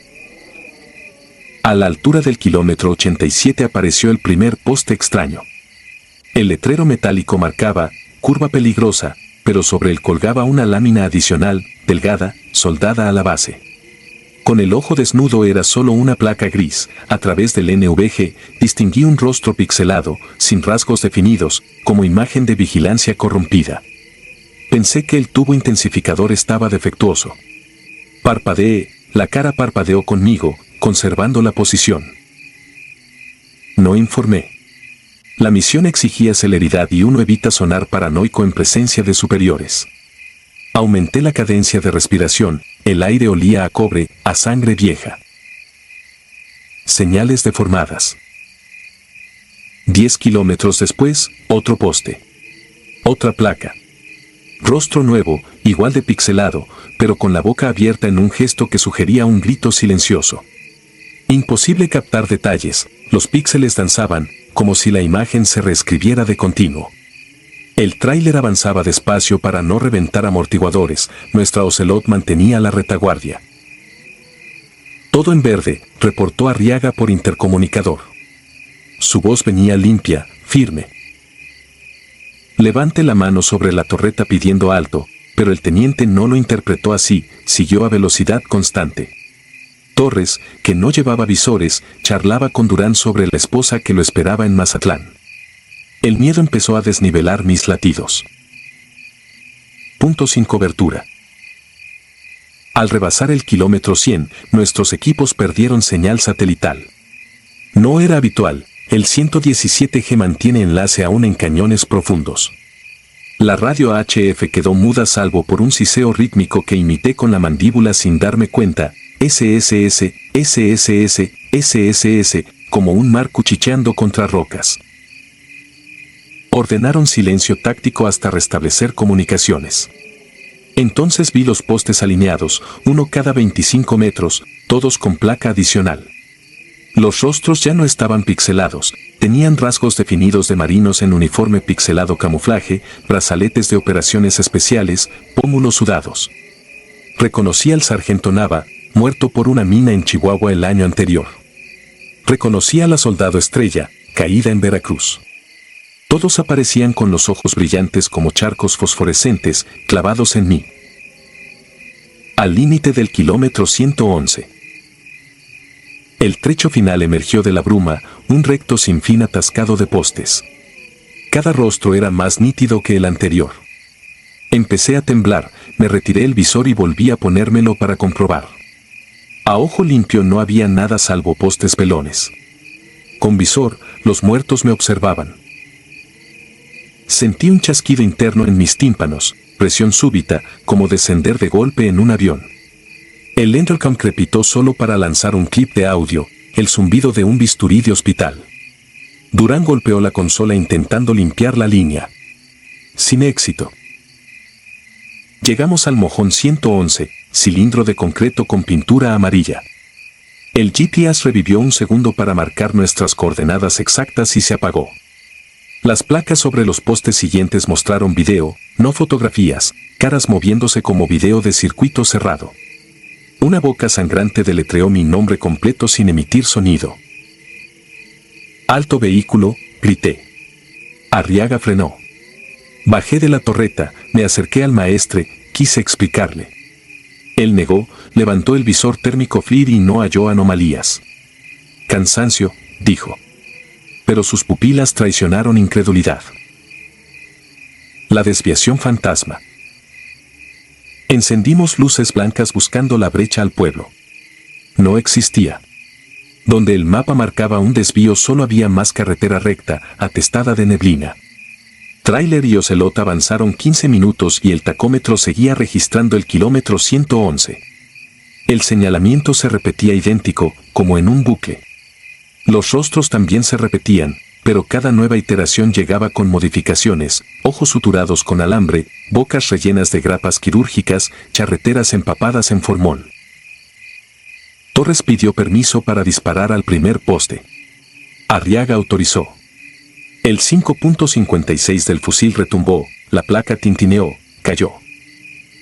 A la altura del kilómetro 87 apareció el primer poste extraño. El letrero metálico marcaba, curva peligrosa, pero sobre él colgaba una lámina adicional, delgada, soldada a la base. Con el ojo desnudo era solo una placa gris. A través del NVG distinguí un rostro pixelado, sin rasgos definidos, como imagen de vigilancia corrompida. Pensé que el tubo intensificador estaba defectuoso. Parpadeé, la cara parpadeó conmigo, conservando la posición. No informé. La misión exigía celeridad y uno evita sonar paranoico en presencia de superiores. Aumenté la cadencia de respiración, el aire olía a cobre, a sangre vieja. Señales deformadas. 10 kilómetros después, otro poste. Otra placa. Rostro nuevo, igual de pixelado, pero con la boca abierta en un gesto que sugería un grito silencioso. Imposible captar detalles, los píxeles danzaban, como si la imagen se reescribiera de continuo. El tráiler avanzaba despacio para no reventar amortiguadores, nuestra Ocelot mantenía la retaguardia. Todo en verde, reportó Arriaga por intercomunicador. Su voz venía limpia, firme. Levante la mano sobre la torreta pidiendo alto, pero el teniente no lo interpretó así, siguió a velocidad constante. Torres, que no llevaba visores, charlaba con Durán sobre la esposa que lo esperaba en Mazatlán. El miedo empezó a desnivelar mis latidos. Punto sin cobertura. Al rebasar el kilómetro 100, nuestros equipos perdieron señal satelital. No era habitual, el 117G mantiene enlace aún en cañones profundos. La radio HF quedó muda salvo por un siseo rítmico que imité con la mandíbula sin darme cuenta, SSS, SSS, SSS, como un mar cuchicheando contra rocas. Ordenaron silencio táctico hasta restablecer comunicaciones. Entonces vi los postes alineados, uno cada 25 metros, todos con placa adicional. Los rostros ya no estaban pixelados, tenían rasgos definidos de marinos en uniforme pixelado camuflaje, brazaletes de operaciones especiales, pómulos sudados. Reconocí al sargento Nava, muerto por una mina en Chihuahua el año anterior. Reconocí a la soldado Estrella, caída en Veracruz. Todos aparecían con los ojos brillantes como charcos fosforescentes, clavados en mí. Al límite del kilómetro 111. El trecho final emergió de la bruma, un recto sin fin atascado de postes. Cada rostro era más nítido que el anterior. Empecé a temblar, me retiré el visor y volví a ponérmelo para comprobar. A ojo limpio no había nada salvo postes pelones. Con visor, los muertos me observaban. Sentí un chasquido interno en mis tímpanos, presión súbita, como descender de golpe en un avión. El intercom crepitó solo para lanzar un clip de audio, el zumbido de un bisturí de hospital. Durán golpeó la consola intentando limpiar la línea. Sin éxito. Llegamos al mojón 111, cilindro de concreto con pintura amarilla. El GPS revivió un segundo para marcar nuestras coordenadas exactas y se apagó. Las placas sobre los postes siguientes mostraron video, no fotografías, caras moviéndose como video de circuito cerrado. Una boca sangrante deletreó mi nombre completo sin emitir sonido. Alto vehículo, grité. Arriaga frenó. Bajé de la torreta, me acerqué al maestre, quise explicarle. Él negó, levantó el visor térmico FLIR y no halló anomalías. Cansancio, dijo. Pero sus pupilas traicionaron incredulidad. La desviación fantasma. Encendimos luces blancas buscando la brecha al pueblo. No existía. Donde el mapa marcaba un desvío solo había más carretera recta, atestada de neblina. Tráiler y Ocelot avanzaron 15 minutos y el tacómetro seguía registrando el kilómetro 111. El señalamiento se repetía idéntico, como en un bucle. Los rostros también se repetían, pero cada nueva iteración llegaba con modificaciones: ojos suturados con alambre, bocas rellenas de grapas quirúrgicas, charreteras empapadas en formol. Torres pidió permiso para disparar al primer poste. Arriaga autorizó. El 5.56 del fusil retumbó, la placa tintineó, cayó.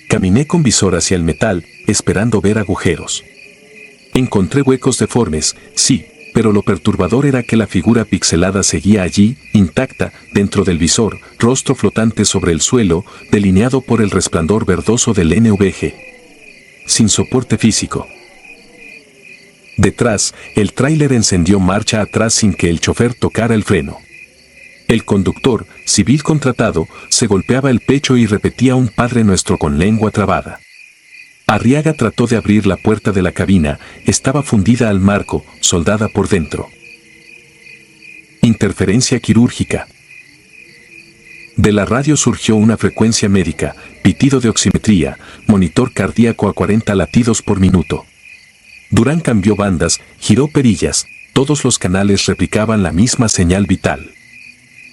Caminé con visor hacia el metal, esperando ver agujeros. Encontré huecos deformes, sí, pero lo perturbador era que la figura pixelada seguía allí, intacta, dentro del visor, rostro flotante sobre el suelo, delineado por el resplandor verdoso del NVG. Sin soporte físico. Detrás, el tráiler encendió marcha atrás sin que el chofer tocara el freno. El conductor, civil contratado, se golpeaba el pecho y repetía un Padre Nuestro con lengua trabada. Arriaga trató de abrir la puerta de la cabina, estaba fundida al marco, soldada por dentro. Interferencia quirúrgica. De la radio surgió una frecuencia médica, pitido de oximetría, monitor cardíaco a 40 latidos por minuto. Durán cambió bandas, giró perillas, todos los canales replicaban la misma señal vital.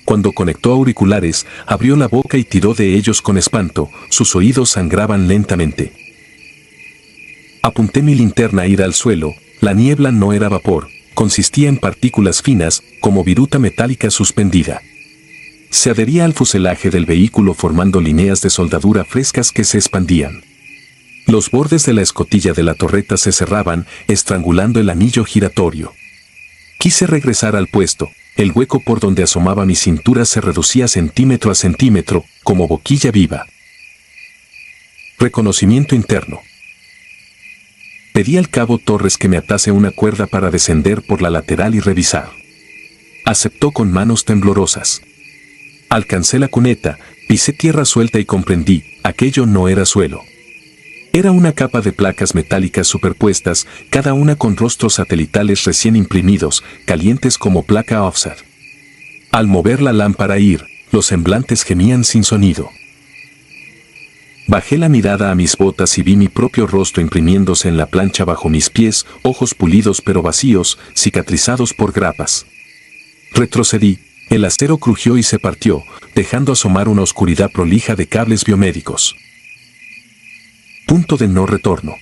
Cuando conectó auriculares, abrió la boca y tiró de ellos con espanto, sus oídos sangraban lentamente. Apunté mi linterna a ir al suelo, la niebla no era vapor, consistía en partículas finas, como viruta metálica suspendida. Se adhería al fuselaje del vehículo formando líneas de soldadura frescas que se expandían. Los bordes de la escotilla de la torreta se cerraban, estrangulando el anillo giratorio. Quise regresar al puesto. El hueco por donde asomaba mi cintura se reducía centímetro a centímetro, como boquilla viva. Reconocimiento interno. Pedí al cabo Torres que me atase una cuerda para descender por la lateral y revisar. Aceptó con manos temblorosas. Alcancé la cuneta, pisé tierra suelta y comprendí, aquello no era suelo. Era una capa de placas metálicas superpuestas, cada una con rostros satelitales recién imprimidos, calientes como placa offset. Al mover la lámpara ir, los semblantes gemían sin sonido. Bajé la mirada a mis botas y vi mi propio rostro imprimiéndose en la plancha bajo mis pies, ojos pulidos pero vacíos, cicatrizados por grapas. Retrocedí, el acero crujió y se partió, dejando asomar una oscuridad prolija de cables biomédicos. Punto de no retorno.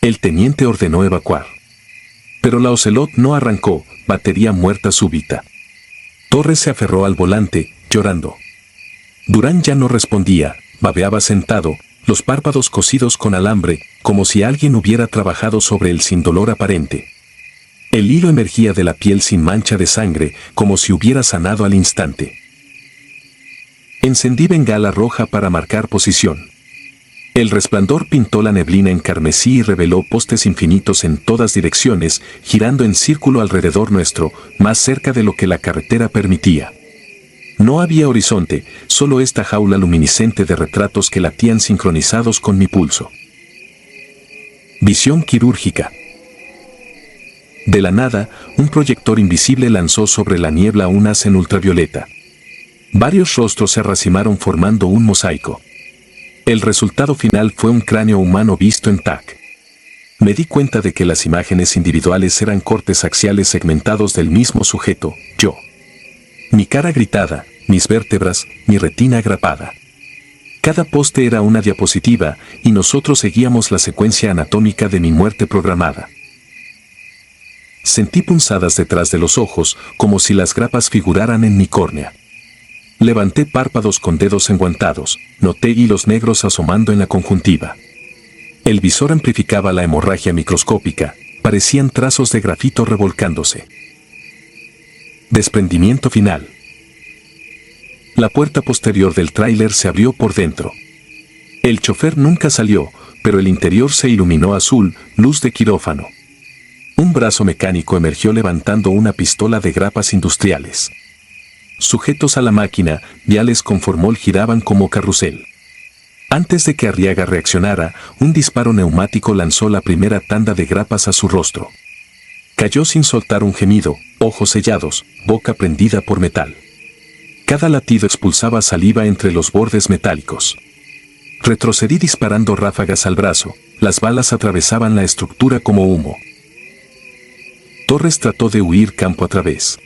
El teniente ordenó evacuar. Pero la Ocelot no arrancó, batería muerta súbita. Torres se aferró al volante, llorando. Durán ya no respondía, babeaba sentado, los párpados cosidos con alambre, como si alguien hubiera trabajado sobre él sin dolor aparente. El hilo emergía de la piel sin mancha de sangre, como si hubiera sanado al instante. Encendí bengala roja para marcar posición. El resplandor pintó la neblina en carmesí y reveló postes infinitos en todas direcciones, girando en círculo alrededor nuestro, más cerca de lo que la carretera permitía. No había horizonte, solo esta jaula luminiscente de retratos que latían sincronizados con mi pulso. Visión quirúrgica. De la nada, un proyector invisible lanzó sobre la niebla un haz en ultravioleta. Varios rostros se racimaron formando un mosaico. El resultado final fue un cráneo humano visto en TAC. Me di cuenta de que las imágenes individuales eran cortes axiales segmentados del mismo sujeto, yo. Mi cara gritada, mis vértebras, mi retina agrapada. Cada poste era una diapositiva, y nosotros seguíamos la secuencia anatómica de mi muerte programada. Sentí punzadas detrás de los ojos, como si las grapas figuraran en mi córnea. Levanté párpados con dedos enguantados, noté hilos negros asomando en la conjuntiva. El visor amplificaba la hemorragia microscópica, parecían trazos de grafito revolcándose. Desprendimiento final. La puerta posterior del tráiler se abrió por dentro. El chofer nunca salió, pero el interior se iluminó azul, luz de quirófano. Un brazo mecánico emergió levantando una pistola de grapas industriales. Sujetos a la máquina, viales con formol giraban como carrusel. Antes de que Arriaga reaccionara, un disparo neumático lanzó la primera tanda de grapas a su rostro. Cayó sin soltar un gemido, ojos sellados, boca prendida por metal. Cada latido expulsaba saliva entre los bordes metálicos. Retrocedí disparando ráfagas al brazo, las balas atravesaban la estructura como humo. Torres trató de huir campo a través.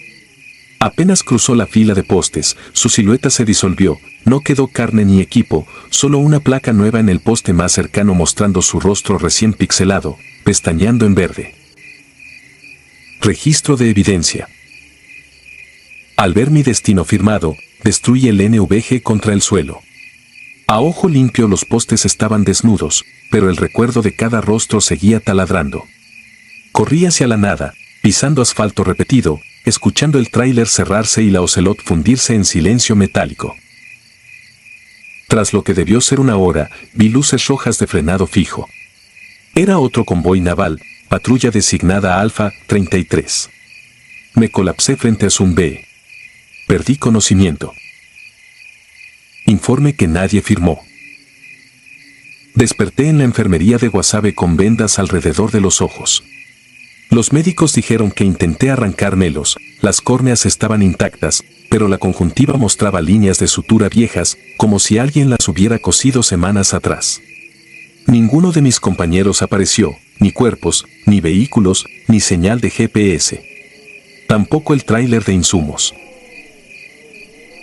Apenas cruzó la fila de postes, su silueta se disolvió, no quedó carne ni equipo, solo una placa nueva en el poste más cercano mostrando su rostro recién pixelado, pestañeando en verde. Registro de evidencia. Al ver mi destino firmado, destruí el NVG contra el suelo. A ojo limpio los postes estaban desnudos, pero el recuerdo de cada rostro seguía taladrando. Corrí hacia la nada, pisando asfalto repetido, escuchando el tráiler cerrarse y la Ocelot fundirse en silencio metálico. Tras lo que debió ser una hora, vi luces rojas de frenado fijo. Era otro convoy naval, patrulla designada Alfa 33. Me colapsé frente a Zoom B. Perdí conocimiento. Informe que nadie firmó. Desperté en la enfermería de Guasave con vendas alrededor de los ojos. Los médicos dijeron que intenté arrancármelos, las córneas estaban intactas, pero la conjuntiva mostraba líneas de sutura viejas, como si alguien las hubiera cosido semanas atrás. Ninguno de mis compañeros apareció, ni cuerpos, ni vehículos, ni señal de GPS. Tampoco el tráiler de insumos.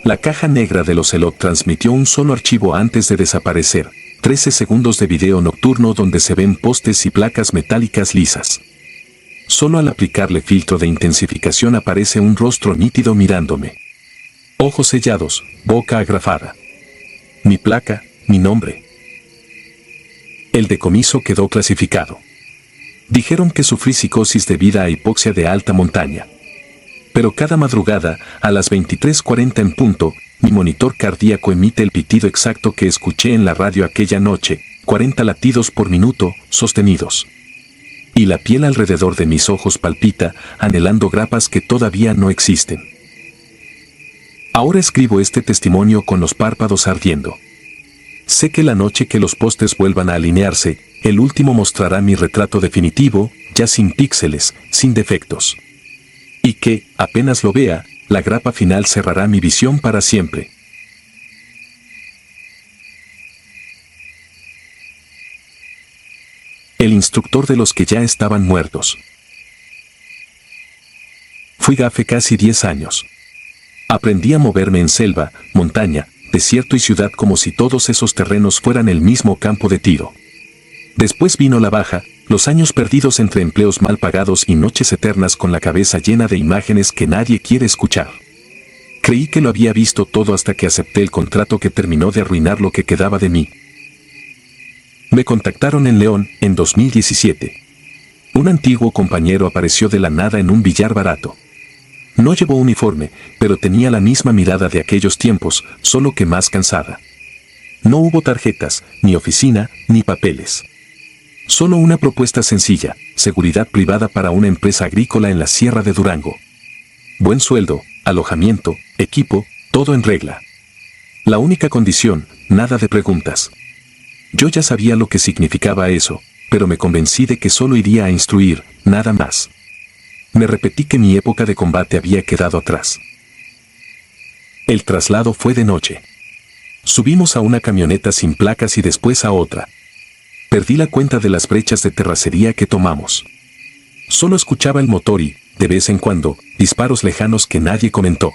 La caja negra del Ocelot transmitió un solo archivo antes de desaparecer, 13 segundos de video nocturno donde se ven postes y placas metálicas lisas. Solo al aplicarle filtro de intensificación aparece un rostro nítido mirándome. Ojos sellados, boca agrafada. Mi placa, mi nombre. El decomiso quedó clasificado. Dijeron que sufrí psicosis debida a hipoxia de alta montaña. Pero cada madrugada, a las 23:40 en punto, mi monitor cardíaco emite el pitido exacto que escuché en la radio aquella noche, 40 latidos por minuto, sostenidos. Y la piel alrededor de mis ojos palpita, anhelando grapas que todavía no existen. Ahora escribo este testimonio con los párpados ardiendo. Sé que la noche que los postes vuelvan a alinearse, el último mostrará mi retrato definitivo, ya sin píxeles, sin defectos. Y que, apenas lo vea, la grapa final cerrará mi visión para siempre. El instructor de los que ya estaban muertos. Fui gafe casi 10 años. Aprendí a moverme en selva, montaña, desierto y ciudad como si todos esos terrenos fueran el mismo campo de tiro. Después vino la baja, los años perdidos entre empleos mal pagados y noches eternas con la cabeza llena de imágenes que nadie quiere escuchar. Creí que lo había visto todo hasta que acepté el contrato que terminó de arruinar lo que quedaba de mí. Me contactaron en León, en 2017. Un antiguo compañero apareció de la nada en un billar barato. No llevó uniforme, pero tenía la misma mirada de aquellos tiempos, solo que más cansada. No hubo tarjetas, ni oficina, ni papeles. Solo una propuesta sencilla, seguridad privada para una empresa agrícola en la Sierra de Durango. Buen sueldo, alojamiento, equipo, todo en regla. La única condición, nada de preguntas. Yo ya sabía lo que significaba eso, pero me convencí de que solo iría a instruir, nada más. Me repetí que mi época de combate había quedado atrás. El traslado fue de noche. Subimos a una camioneta sin placas y después a otra. Perdí la cuenta de las brechas de terracería que tomamos. Solo escuchaba el motor y, de vez en cuando, disparos lejanos que nadie comentó.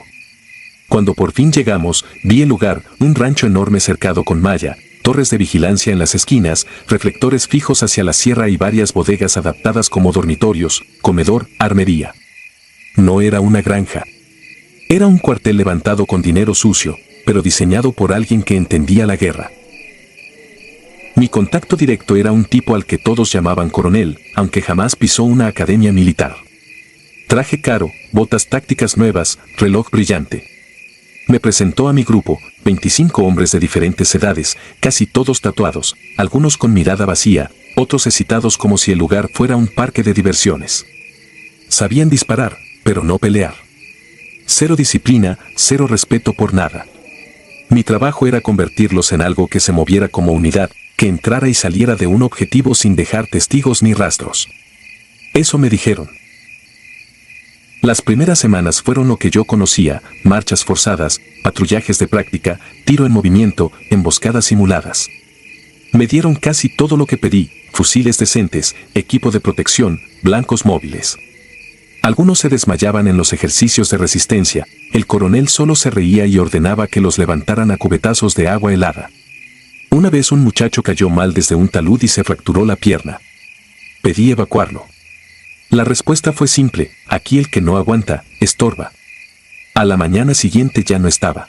Cuando por fin llegamos, vi el lugar, un rancho enorme cercado con malla, torres de vigilancia en las esquinas, reflectores fijos hacia la sierra y varias bodegas adaptadas como dormitorios, comedor, armería. No era una granja. Era un cuartel levantado con dinero sucio, pero diseñado por alguien que entendía la guerra. Mi contacto directo era un tipo al que todos llamaban coronel, aunque jamás pisó una academia militar. Traje caro, botas tácticas nuevas, reloj brillante. Me presentó a mi grupo, 25 hombres de diferentes edades, casi todos tatuados, algunos con mirada vacía, otros excitados como si el lugar fuera un parque de diversiones. Sabían disparar, pero no pelear. Cero disciplina, cero respeto por nada. Mi trabajo era convertirlos en algo que se moviera como unidad, que entrara y saliera de un objetivo sin dejar testigos ni rastros. Eso me dijeron. Las primeras semanas fueron lo que yo conocía: marchas forzadas, patrullajes de práctica, tiro en movimiento, emboscadas simuladas. Me dieron casi todo lo que pedí: fusiles decentes, equipo de protección, blancos móviles. Algunos se desmayaban en los ejercicios de resistencia. El coronel solo se reía y ordenaba que los levantaran a cubetazos de agua helada. Una vez un muchacho cayó mal desde un talud y se fracturó la pierna. Pedí evacuarlo. La respuesta fue simple: aquí el que no aguanta, estorba. A la mañana siguiente ya no estaba.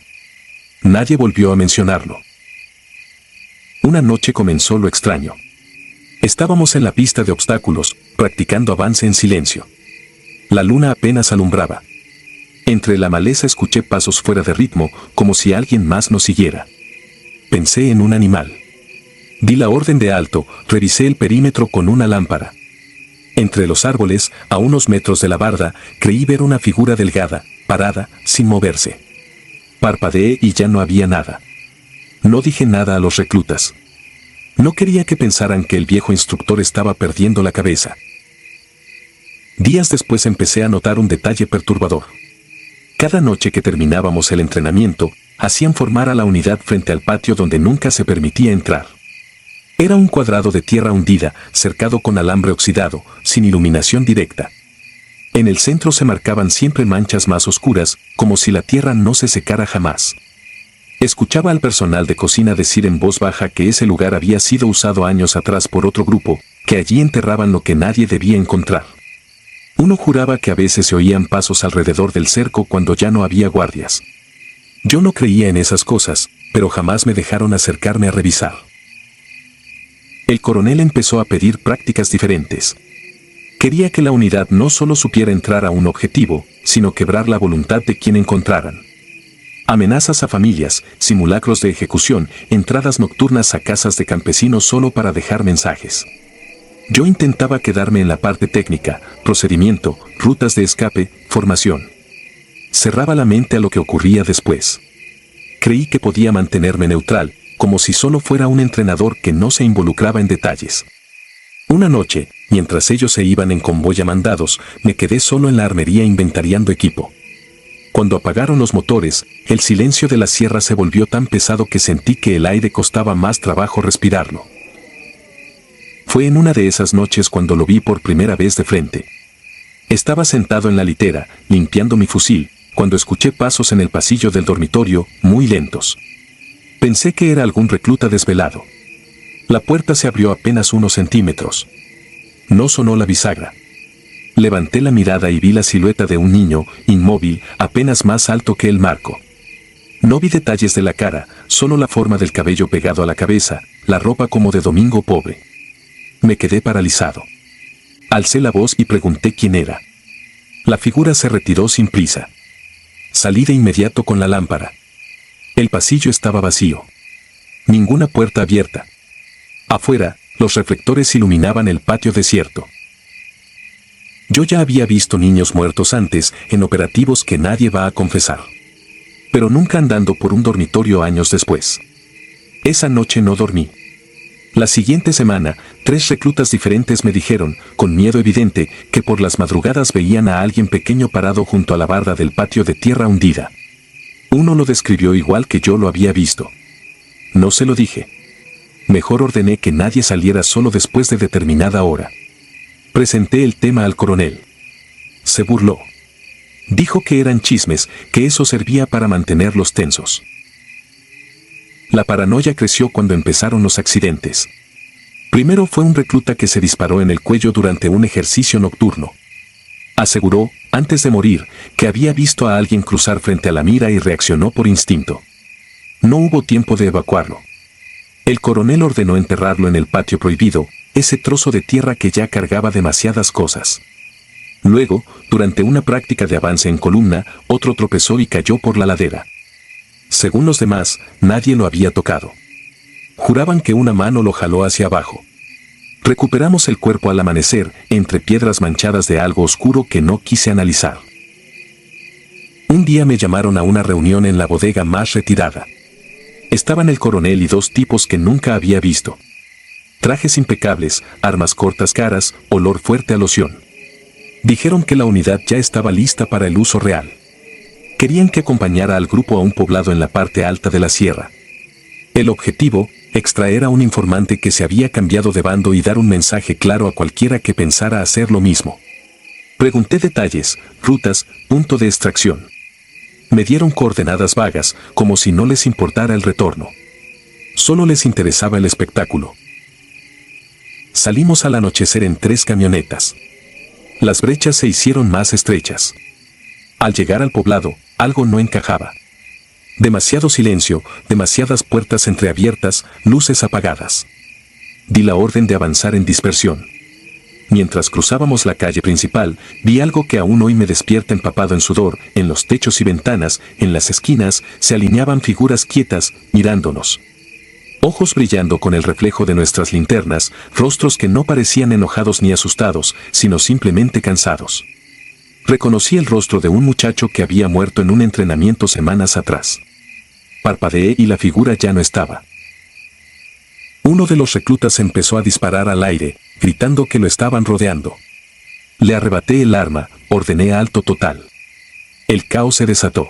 Nadie volvió a mencionarlo. Una noche comenzó lo extraño. Estábamos en la pista de obstáculos, practicando avance en silencio. La luna apenas alumbraba. Entre la maleza escuché pasos fuera de ritmo, como si alguien más nos siguiera. Pensé en un animal. Di la orden de alto, revisé el perímetro con una lámpara. Entre los árboles, a unos metros de la barda, creí ver una figura delgada, parada, sin moverse. Parpadeé y ya no había nada. No dije nada a los reclutas. No quería que pensaran que el viejo instructor estaba perdiendo la cabeza. Días después empecé a notar un detalle perturbador. Cada noche que terminábamos el entrenamiento, hacían formar a la unidad frente al patio donde nunca se permitía entrar. Era un cuadrado de tierra hundida, cercado con alambre oxidado, sin iluminación directa. En el centro se marcaban siempre manchas más oscuras, como si la tierra no se secara jamás. Escuchaba al personal de cocina decir en voz baja que ese lugar había sido usado años atrás por otro grupo, que allí enterraban lo que nadie debía encontrar. Uno juraba que a veces se oían pasos alrededor del cerco cuando ya no había guardias. Yo no creía en esas cosas, pero jamás me dejaron acercarme a revisar. El coronel empezó a pedir prácticas diferentes. Quería que la unidad no solo supiera entrar a un objetivo, sino quebrar la voluntad de quien encontraran. Amenazas a familias, simulacros de ejecución, entradas nocturnas a casas de campesinos solo para dejar mensajes. Yo intentaba quedarme en la parte técnica: procedimiento, rutas de escape, formación. Cerraba la mente a lo que ocurría después. Creí que podía mantenerme neutral, como si solo fuera un entrenador que no se involucraba en detalles. Una noche, mientras ellos se iban en convoy a mandados, me quedé solo en la armería inventariando equipo. Cuando apagaron los motores, el silencio de la sierra se volvió tan pesado que sentí que el aire costaba más trabajo respirarlo. Fue en una de esas noches cuando lo vi por primera vez de frente. Estaba sentado en la litera, limpiando mi fusil, cuando escuché pasos en el pasillo del dormitorio, muy lentos. Pensé que era algún recluta desvelado. La puerta se abrió apenas unos centímetros. No sonó la bisagra. Levanté la mirada y vi la silueta de un niño, inmóvil, apenas más alto que el marco. No vi detalles de la cara, solo la forma del cabello pegado a la cabeza, la ropa como de domingo pobre. Me quedé paralizado. Alcé la voz y pregunté quién era. La figura se retiró sin prisa. Salí de inmediato con la lámpara. El pasillo estaba vacío. Ninguna puerta abierta. Afuera, los reflectores iluminaban el patio desierto. Yo ya había visto niños muertos antes, en operativos que nadie va a confesar. Pero nunca andando por un dormitorio años después. Esa noche no dormí. La siguiente semana, 3 reclutas diferentes me dijeron, con miedo evidente, que por las madrugadas veían a alguien pequeño parado junto a la barda del patio de tierra hundida. Uno lo describió igual que yo lo había visto. No se lo dije. Mejor ordené que nadie saliera solo después de determinada hora. Presenté el tema al coronel. Se burló. Dijo que eran chismes, que eso servía para mantenerlos tensos. La paranoia creció cuando empezaron los accidentes. Primero fue un recluta que se disparó en el cuello durante un ejercicio nocturno. Aseguró, antes de morir, que había visto a alguien cruzar frente a la mira y reaccionó por instinto. No hubo tiempo de evacuarlo. El coronel ordenó enterrarlo en el patio prohibido, ese trozo de tierra que ya cargaba demasiadas cosas. Luego, durante una práctica de avance en columna, otro tropezó y cayó por la ladera. Según los demás, nadie lo había tocado. Juraban que una mano lo jaló hacia abajo. Recuperamos el cuerpo al amanecer, entre piedras manchadas de algo oscuro que no quise analizar. Un día me llamaron a una reunión en la bodega más retirada. Estaban el coronel y 2 tipos que nunca había visto. Trajes impecables, armas cortas caras, olor fuerte a loción. Dijeron que la unidad ya estaba lista para el uso real. Querían que acompañara al grupo a un poblado en la parte alta de la sierra. El objetivo, extraer a un informante que se había cambiado de bando y dar un mensaje claro a cualquiera que pensara hacer lo mismo. Pregunté detalles, rutas, punto de extracción. Me dieron coordenadas vagas, como si no les importara el retorno. Solo les interesaba el espectáculo. Salimos al anochecer en 3 camionetas. Las brechas se hicieron más estrechas. Al llegar al poblado, algo no encajaba. Demasiado silencio, demasiadas puertas entreabiertas, luces apagadas. Di la orden de avanzar en dispersión. Mientras cruzábamos la calle principal, vi algo que aún hoy me despierta empapado en sudor. En los techos y ventanas, en las esquinas, se alineaban figuras quietas, mirándonos. Ojos brillando con el reflejo de nuestras linternas, rostros que no parecían enojados ni asustados, sino simplemente cansados. Reconocí el rostro de un muchacho que había muerto en un entrenamiento semanas atrás. Parpadeé y la figura ya no estaba. Uno de los reclutas empezó a disparar al aire, gritando que lo estaban rodeando. Le arrebaté el arma, ordené alto total. El caos se desató.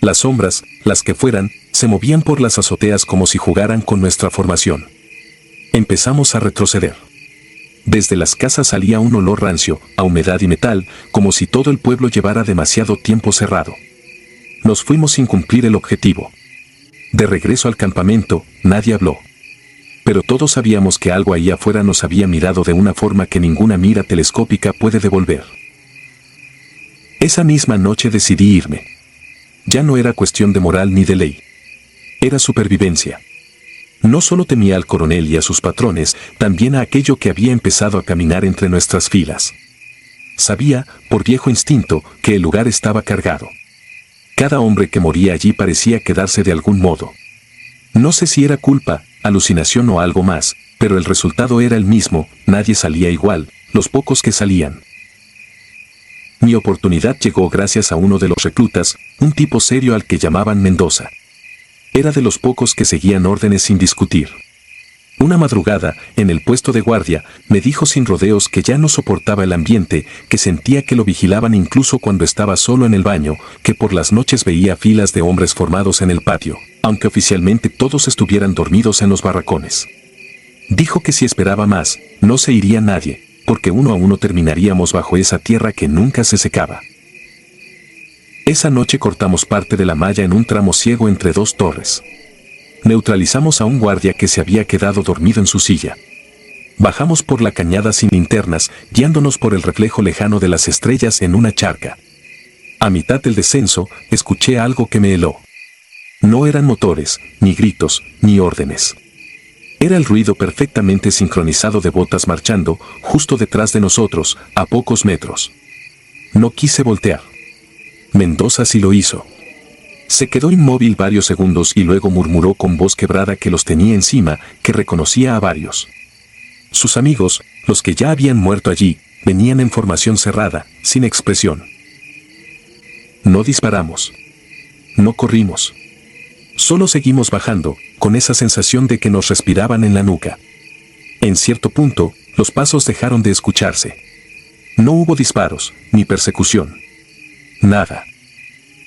Las sombras, las que fueran, se movían por las azoteas como si jugaran con nuestra formación. Empezamos a retroceder. Desde las casas salía un olor rancio, a humedad y metal, como si todo el pueblo llevara demasiado tiempo cerrado. Nos fuimos sin cumplir el objetivo. De regreso al campamento, nadie habló. Pero todos sabíamos que algo ahí afuera nos había mirado de una forma que ninguna mira telescópica puede devolver. Esa misma noche decidí irme. Ya no era cuestión de moral ni de ley. Era supervivencia. No solo temía al coronel y a sus patrones, también a aquello que había empezado a caminar entre nuestras filas. Sabía, por viejo instinto, que el lugar estaba cargado. Cada hombre que moría allí parecía quedarse de algún modo. No sé si era culpa, alucinación o algo más, pero el resultado era el mismo, nadie salía igual, los pocos que salían. Mi oportunidad llegó gracias a uno de los reclutas, un tipo serio al que llamaban Mendoza. Era de los pocos que seguían órdenes sin discutir. Una madrugada, en el puesto de guardia, me dijo sin rodeos que ya no soportaba el ambiente, que sentía que lo vigilaban incluso cuando estaba solo en el baño, que por las noches veía filas de hombres formados en el patio, aunque oficialmente todos estuvieran dormidos en los barracones. Dijo que si esperaba más, no se iría nadie, porque uno a uno terminaríamos bajo esa tierra que nunca se secaba. Esa noche cortamos parte de la malla en un tramo ciego entre 2 torres. Neutralizamos a un guardia que se había quedado dormido en su silla. Bajamos por la cañada sin linternas, guiándonos por el reflejo lejano de las estrellas en una charca. A mitad del descenso, escuché algo que me heló. No eran motores, ni gritos, ni órdenes. Era el ruido perfectamente sincronizado de botas marchando, justo detrás de nosotros, a pocos metros. No quise voltear. Mendoza sí lo hizo. Se quedó inmóvil varios segundos y luego murmuró con voz quebrada que los tenía encima, que reconocía a varios. Sus amigos, los que ya habían muerto allí, venían en formación cerrada, sin expresión. No disparamos. No corrimos. Solo seguimos bajando, con esa sensación de que nos respiraban en la nuca. En cierto punto, los pasos dejaron de escucharse. No hubo disparos, ni persecución. Nada.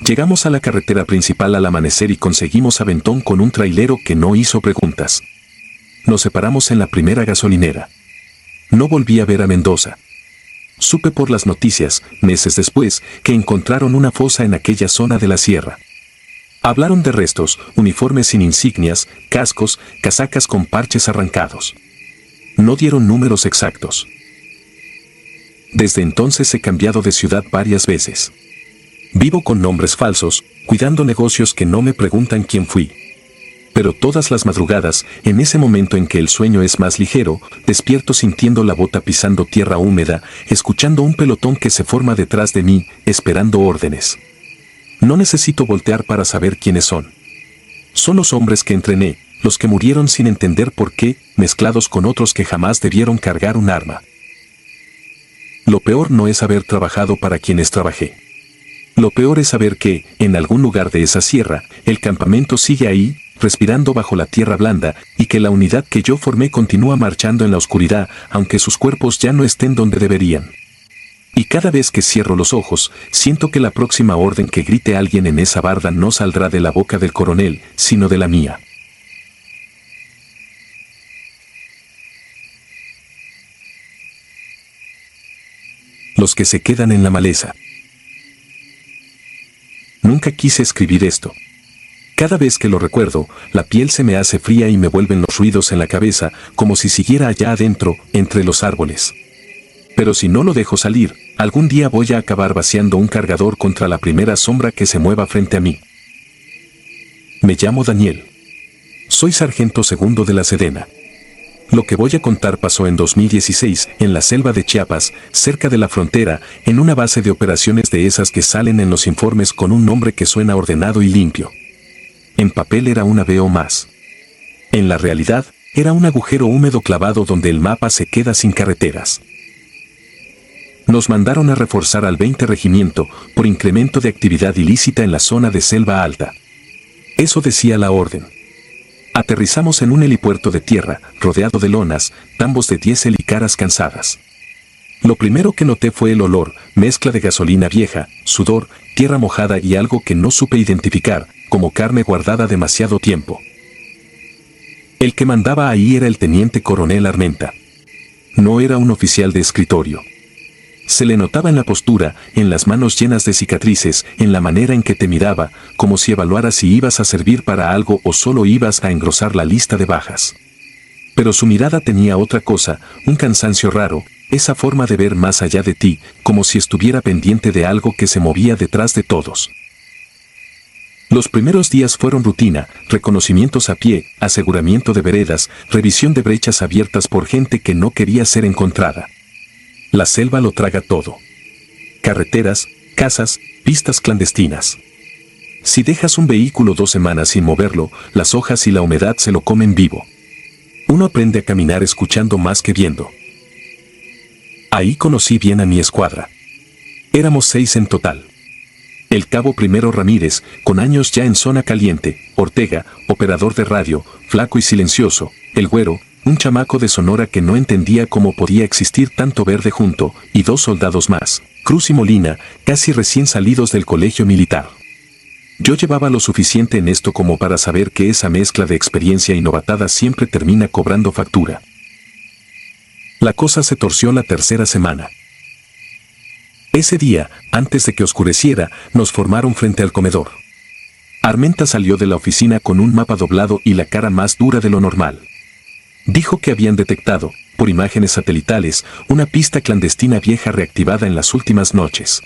Llegamos a la carretera principal al amanecer y conseguimos aventón con un trailero que no hizo preguntas. Nos separamos en la primera gasolinera. No volví a ver a Mendoza. Supe por las noticias, meses después, que encontraron una fosa en aquella zona de la sierra. Hablaron de restos, uniformes sin insignias, cascos, casacas con parches arrancados. No dieron números exactos. Desde entonces he cambiado de ciudad varias veces. Vivo con nombres falsos, cuidando negocios que no me preguntan quién fui. Pero todas las madrugadas, en ese momento en que el sueño es más ligero, despierto sintiendo la bota pisando tierra húmeda, escuchando un pelotón que se forma detrás de mí, esperando órdenes. No necesito voltear para saber quiénes son. Son los hombres que entrené, los que murieron sin entender por qué, mezclados con otros que jamás debieron cargar un arma. Lo peor no es haber trabajado para quienes trabajé. Lo peor es saber que, en algún lugar de esa sierra, el campamento sigue ahí, respirando bajo la tierra blanda, y que la unidad que yo formé continúa marchando en la oscuridad, aunque sus cuerpos ya no estén donde deberían. Y cada vez que cierro los ojos, siento que la próxima orden que grite alguien en esa barda no saldrá de la boca del coronel, sino de la mía. Los que se quedan en la maleza. Nunca quise escribir esto. Cada vez que lo recuerdo, la piel se me hace fría y me vuelven los ruidos en la cabeza, como si siguiera allá adentro, entre los árboles. Pero si no lo dejo salir, algún día voy a acabar vaciando un cargador contra la primera sombra que se mueva frente a mí. Me llamo Daniel. Soy sargento segundo de la Sedena. Lo que voy a contar pasó en 2016, en la selva de Chiapas, cerca de la frontera, en una base de operaciones de esas que salen en los informes con un nombre que suena ordenado y limpio. En papel era una BO más. En la realidad, era un agujero húmedo clavado donde el mapa se queda sin carreteras. Nos mandaron a reforzar al 20 Regimiento por incremento de actividad ilícita en la zona de selva alta. Eso decía la orden. Aterrizamos en un helipuerto de tierra, rodeado de lonas, tambos de diésel y caras cansadas. Lo primero que noté fue el olor, mezcla de gasolina vieja, sudor, tierra mojada y algo que no supe identificar, como carne guardada demasiado tiempo. El que mandaba ahí era el teniente coronel Armenta. No era un oficial de escritorio. Se le notaba en la postura, en las manos llenas de cicatrices, en la manera en que te miraba, como si evaluara si ibas a servir para algo o solo ibas a engrosar la lista de bajas. Pero su mirada tenía otra cosa, un cansancio raro, esa forma de ver más allá de ti, como si estuviera pendiente de algo que se movía detrás de todos. Los primeros días fueron rutina, reconocimientos a pie, aseguramiento de veredas, revisión de brechas abiertas por gente que no quería ser encontrada. La selva lo traga todo. Carreteras, casas, pistas clandestinas. Si dejas un vehículo 2 semanas sin moverlo, las hojas y la humedad se lo comen vivo. Uno aprende a caminar escuchando más que viendo. Ahí conocí bien a mi escuadra. Éramos 6 en total. El cabo Primero Ramírez, con años ya en zona caliente, Ortega, operador de radio, flaco y silencioso, el güero, un chamaco de Sonora que no entendía cómo podía existir tanto verde junto, y 2 soldados más, Cruz y Molina, casi recién salidos del colegio militar. Yo llevaba lo suficiente en esto como para saber que esa mezcla de experiencia y novatada siempre termina cobrando factura. La cosa se torció la tercera semana. Ese día, antes de que oscureciera, nos formaron frente al comedor. Armenta salió de la oficina con un mapa doblado y la cara más dura de lo normal. Dijo que habían detectado, por imágenes satelitales, una pista clandestina vieja reactivada en las últimas noches.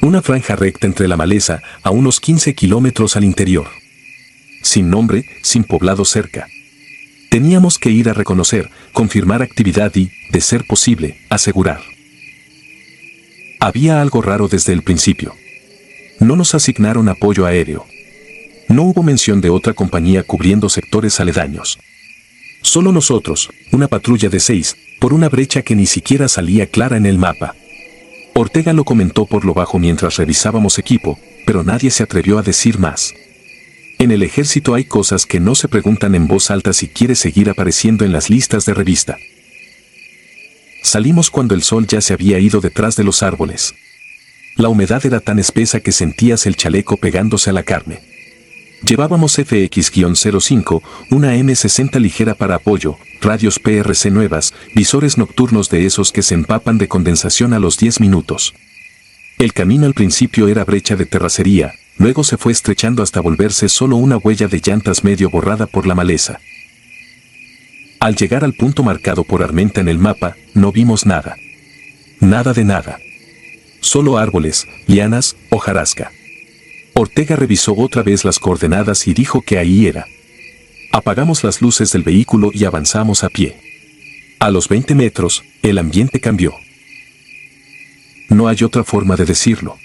Una franja recta entre la maleza, a unos 15 kilómetros al interior. Sin nombre, sin poblado cerca. Teníamos que ir a reconocer, confirmar actividad y, de ser posible, asegurar. Había algo raro desde el principio. No nos asignaron apoyo aéreo. No hubo mención de otra compañía cubriendo sectores aledaños. Solo nosotros, una patrulla de 6, por una brecha que ni siquiera salía clara en el mapa. Ortega lo comentó por lo bajo mientras revisábamos equipo, pero nadie se atrevió a decir más. En el ejército hay cosas que no se preguntan en voz alta si quieres seguir apareciendo en las listas de revista. Salimos cuando el sol ya se había ido detrás de los árboles. La humedad era tan espesa que sentías el chaleco pegándose a la carne. Llevábamos FX-05, una M60 ligera para apoyo, radios PRC nuevas, visores nocturnos de esos que se empapan de condensación a los 10 minutos. El camino al principio era brecha de terracería, luego se fue estrechando hasta volverse solo una huella de llantas medio borrada por la maleza. Al llegar al punto marcado por Armenta en el mapa, no vimos nada. Nada de nada. Solo árboles, lianas, hojarasca. Ortega revisó otra vez las coordenadas y dijo que ahí era. Apagamos las luces del vehículo y avanzamos a pie. A los 20 metros, el ambiente cambió. No hay otra forma de decirlo.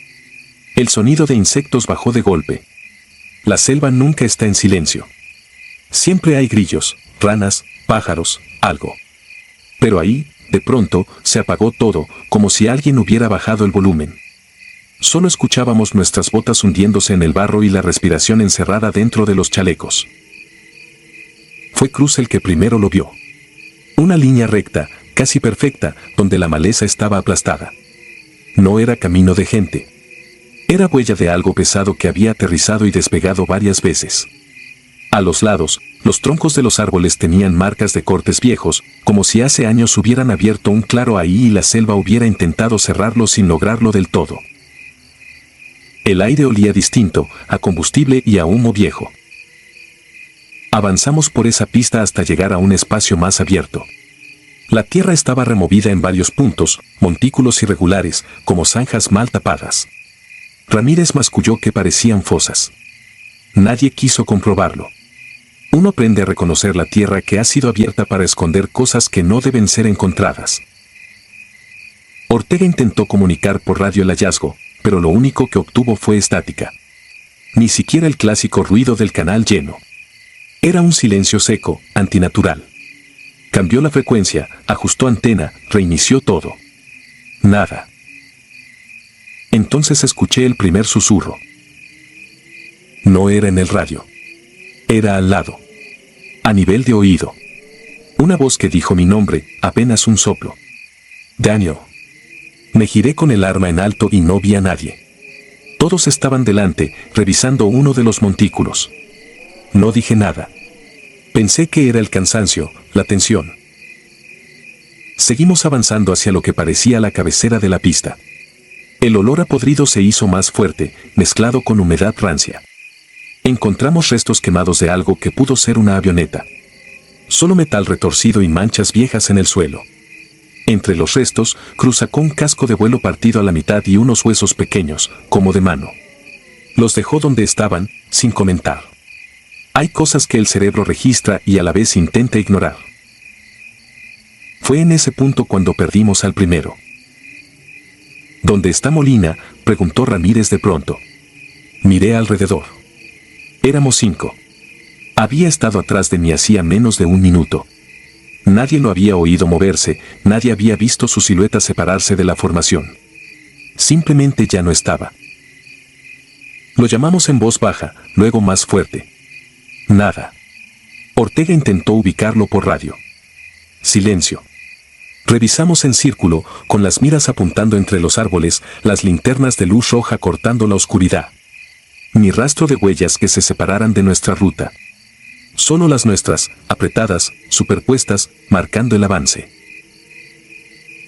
El sonido de insectos bajó de golpe. La selva nunca está en silencio. Siempre hay grillos, ranas, pájaros, algo. Pero ahí, de pronto, se apagó todo, como si alguien hubiera bajado el volumen. Solo escuchábamos nuestras botas hundiéndose en el barro y la respiración encerrada dentro de los chalecos. Fue Cruz el que primero lo vio. Una línea recta, casi perfecta, donde la maleza estaba aplastada. No era camino de gente. Era huella de algo pesado que había aterrizado y despegado varias veces. A los lados, los troncos de los árboles tenían marcas de cortes viejos, como si hace años hubieran abierto un claro ahí y la selva hubiera intentado cerrarlo sin lograrlo del todo. El aire olía distinto, a combustible y a humo viejo. Avanzamos por esa pista hasta llegar a un espacio más abierto. La tierra estaba removida en varios puntos, montículos irregulares, como zanjas mal tapadas. Ramírez masculló que parecían fosas. Nadie quiso comprobarlo. Uno aprende a reconocer la tierra que ha sido abierta para esconder cosas que no deben ser encontradas. Ortega intentó comunicar por radio el hallazgo, pero lo único que obtuvo fue estática. Ni siquiera el clásico ruido del canal lleno. Era un silencio seco, antinatural. Cambió la frecuencia, ajustó antena, reinició todo. Nada. Entonces escuché el primer susurro. No era en el radio. Era al lado. A nivel de oído. Una voz que dijo mi nombre, apenas un soplo. Daniel. Me giré con el arma en alto y no vi a nadie. Todos estaban delante, revisando uno de los montículos. No dije nada. Pensé que era el cansancio, la tensión. Seguimos avanzando hacia lo que parecía la cabecera de la pista. El olor a podrido se hizo más fuerte, mezclado con humedad rancia. Encontramos restos quemados de algo que pudo ser una avioneta. Solo metal retorcido y manchas viejas en el suelo. Entre los restos, cruzó un casco de vuelo partido a la mitad y unos huesos pequeños, como de mano. Los dejó donde estaban, sin comentar. Hay cosas que el cerebro registra y a la vez intenta ignorar. Fue en ese punto cuando perdimos al primero. ¿Dónde está Molina?, preguntó Ramírez de pronto. Miré alrededor. Éramos 5. Había estado atrás de mí hacía menos de un minuto. Nadie lo había oído moverse, nadie había visto su silueta separarse de la formación. Simplemente ya no estaba. Lo llamamos en voz baja, luego más fuerte. Nada. Ortega intentó ubicarlo por radio. Silencio. Revisamos en círculo, con las miras apuntando entre los árboles, las linternas de luz roja cortando la oscuridad. Ni rastro de huellas que se separaran de nuestra ruta. Solo las nuestras, apretadas, superpuestas, marcando el avance.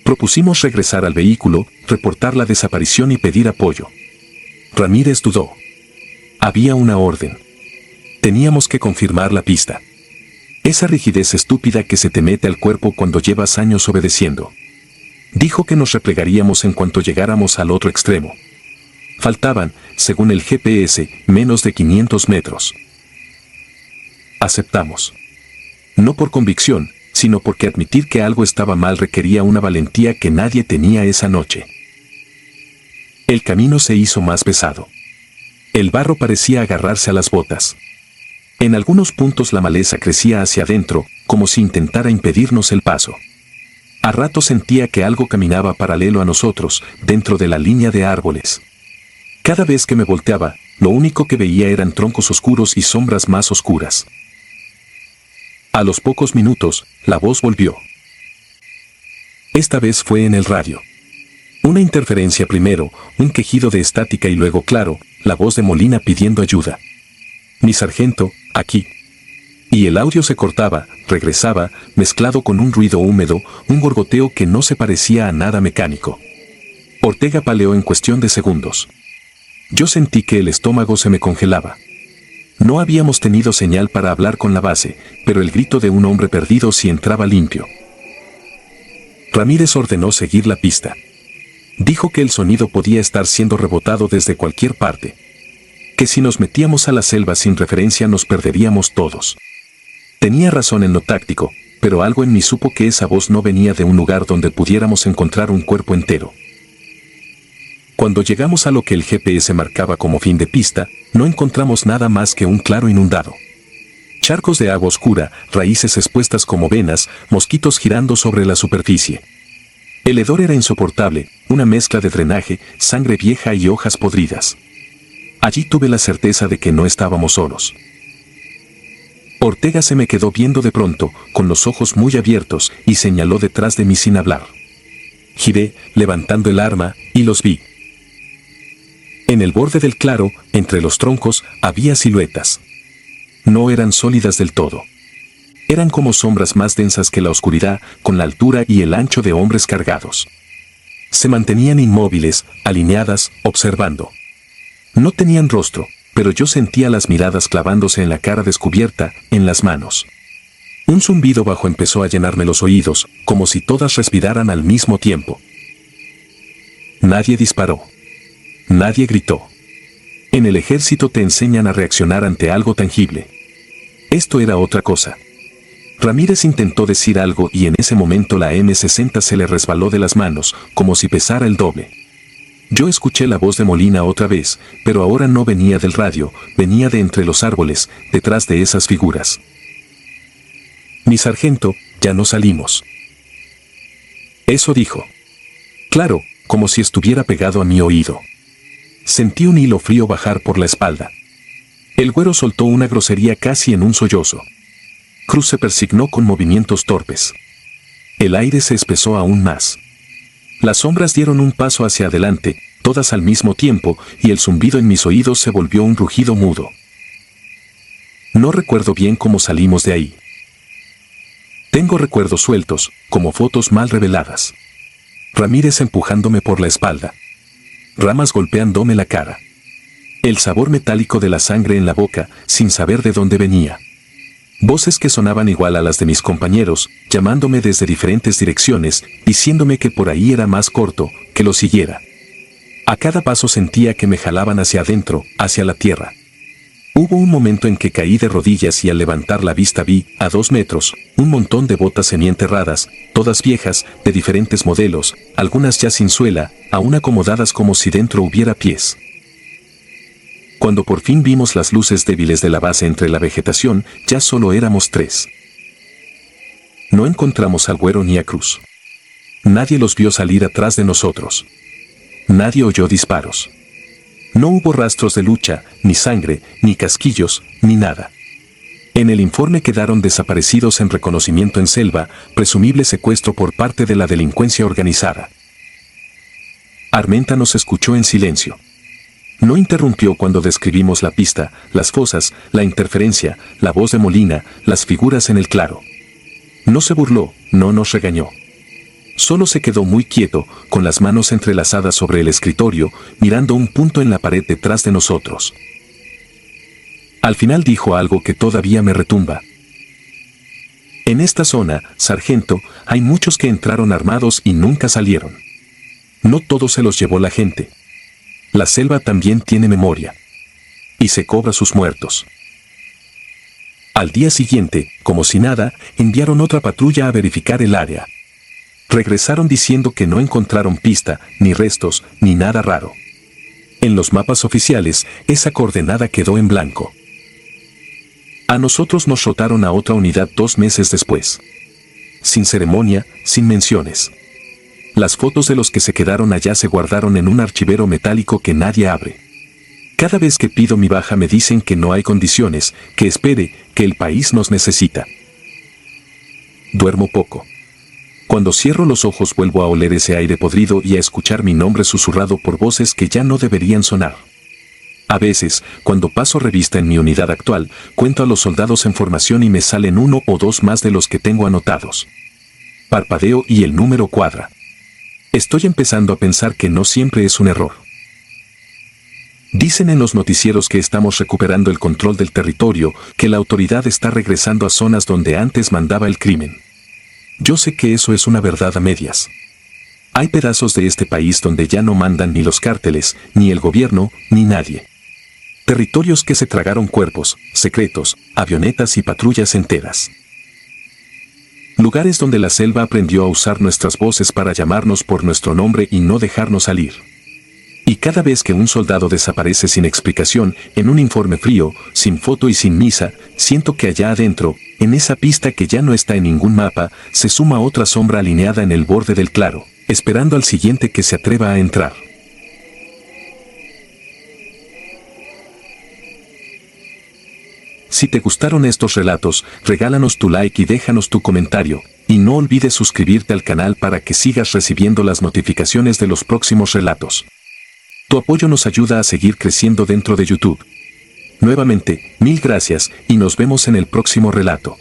Propusimos regresar al vehículo, reportar la desaparición y pedir apoyo. Ramírez dudó. Había una orden. Teníamos que confirmar la pista. Esa rigidez estúpida que se te mete al cuerpo cuando llevas años obedeciendo. Dijo que nos replegaríamos en cuanto llegáramos al otro extremo. Faltaban, según el GPS, menos de 500 metros. Aceptamos. No por convicción, sino porque admitir que algo estaba mal requería una valentía que nadie tenía esa noche. El camino se hizo más pesado. El barro parecía agarrarse a las botas. En algunos puntos la maleza crecía hacia adentro, como si intentara impedirnos el paso. A ratos sentía que algo caminaba paralelo a nosotros, dentro de la línea de árboles. Cada vez que me volteaba, lo único que veía eran troncos oscuros y sombras más oscuras. A los pocos minutos, la voz volvió. Esta vez fue en el radio. Una interferencia primero, un quejido de estática y luego, claro, la voz de Molina pidiendo ayuda. Mi sargento, aquí. Y el audio se cortaba, regresaba, mezclado con un ruido húmedo, un gorgoteo que no se parecía a nada mecánico. Ortega paleó en cuestión de segundos. Yo sentí que el estómago se me congelaba. No habíamos tenido señal para hablar con la base, pero el grito de un hombre perdido sí entraba limpio. Ramírez ordenó seguir la pista. Dijo que el sonido podía estar siendo rebotado desde cualquier parte. Que si nos metíamos a la selva sin referencia nos perderíamos todos. Tenía razón en lo táctico, pero algo en mí supo que esa voz no venía de un lugar donde pudiéramos encontrar un cuerpo entero. Cuando llegamos a lo que el GPS marcaba como fin de pista, no encontramos nada más que un claro inundado. Charcos de agua oscura, raíces expuestas como venas, mosquitos girando sobre la superficie. El hedor era insoportable, una mezcla de drenaje, sangre vieja y hojas podridas. Allí tuve la certeza de que no estábamos solos. Ortega se me quedó viendo de pronto, con los ojos muy abiertos, y señaló detrás de mí sin hablar. Giré, levantando el arma, Y los vi. En el borde del claro, entre los troncos, había siluetas. No eran sólidas del todo. Eran como sombras más densas que la oscuridad, con la altura y el ancho de hombres cargados. Se mantenían inmóviles, alineadas, observando. No tenían rostro, pero yo sentía las miradas clavándose en la cara descubierta, en las manos. Un zumbido bajo empezó a llenarme los oídos, como si todas respiraran al mismo tiempo. Nadie disparó. Nadie gritó. En el ejército te enseñan a reaccionar ante algo tangible. Esto era otra cosa. Ramírez intentó decir algo y en ese momento la M60 se le resbaló de las manos, como si pesara el doble. Yo escuché la voz de Molina otra vez, pero ahora no venía del radio, venía de entre los árboles, detrás de esas figuras. Mi sargento, ya no salimos. Eso dijo. Claro, como si estuviera pegado a mi oído. Sentí un hilo frío bajar por la espalda. El güero soltó una grosería casi en un sollozo. Cruz se persignó con movimientos torpes. El aire se espesó aún más. Las sombras dieron un paso hacia adelante, todas al mismo tiempo, y el zumbido en mis oídos se volvió un rugido mudo. No recuerdo bien cómo salimos de ahí. Tengo recuerdos sueltos, como fotos mal reveladas. Ramírez empujándome por la espalda. Ramas golpeándome la cara. El sabor metálico de la sangre en la boca, sin saber de dónde venía. Voces que sonaban igual a las de mis compañeros, llamándome desde diferentes direcciones, diciéndome que por ahí era más corto, que lo siguiera. A cada paso sentía que me jalaban hacia adentro, hacia la tierra. Hubo un momento en que caí de rodillas y al levantar la vista vi, a 2 metros, un montón de botas semienterradas, todas viejas, de diferentes modelos, algunas ya sin suela, aún acomodadas como si dentro hubiera pies. Cuando por fin vimos las luces débiles de la base entre la vegetación, ya solo éramos 3. No encontramos al güero ni a Cruz. Nadie los vio salir atrás de nosotros. Nadie oyó disparos. No hubo rastros de lucha, ni sangre, ni casquillos, ni nada. En el informe quedaron desaparecidos en reconocimiento en selva, presumible secuestro por parte de la delincuencia organizada. Armenta nos escuchó en silencio. No interrumpió cuando describimos la pista, las fosas, la interferencia, la voz de Molina, las figuras en el claro. No se burló, no nos regañó. Solo se quedó muy quieto, con las manos entrelazadas sobre el escritorio, mirando un punto en la pared detrás de nosotros. Al final dijo algo que todavía me retumba. En esta zona, sargento, hay muchos que entraron armados y nunca salieron. No todos se los llevó la gente. La selva también tiene memoria. Y se cobra sus muertos. Al día siguiente, como si nada, enviaron otra patrulla a verificar el área. Regresaron diciendo que no encontraron pista, ni restos, ni nada raro. En los mapas oficiales, esa coordenada quedó en blanco. A nosotros nos rotaron a otra unidad 2 meses después. Sin ceremonia, sin menciones. Las fotos de los que se quedaron allá se guardaron en un archivero metálico que nadie abre. Cada vez que pido mi baja me dicen que no hay condiciones, que espere, que el país nos necesita. Duermo poco. Cuando cierro los ojos vuelvo a oler ese aire podrido y a escuchar mi nombre susurrado por voces que ya no deberían sonar. A veces, cuando paso revista en mi unidad actual, cuento a los soldados en formación y me salen 1 o 2 más de los que tengo anotados. Parpadeo y el número cuadra. Estoy empezando a pensar que no siempre es un error. Dicen en los noticieros que estamos recuperando el control del territorio, que la autoridad está regresando a zonas donde antes mandaba el crimen. Yo sé que eso es una verdad a medias. Hay pedazos de este país donde ya no mandan ni los cárteles, ni el gobierno, ni nadie. Territorios que se tragaron cuerpos, secretos, avionetas y patrullas enteras. Lugares donde la selva aprendió a usar nuestras voces para llamarnos por nuestro nombre y no dejarnos salir. Y cada vez que un soldado desaparece sin explicación, en un informe frío, sin foto y sin misa, siento que allá adentro, en esa pista que ya no está en ningún mapa, se suma otra sombra alineada en el borde del claro, esperando al siguiente que se atreva a entrar. Si te gustaron estos relatos, regálanos tu like y déjanos tu comentario. Y no olvides suscribirte al canal para que sigas recibiendo las notificaciones de los próximos relatos. Tu apoyo nos ayuda a seguir creciendo dentro de YouTube. Nuevamente, mil gracias y nos vemos en el próximo relato.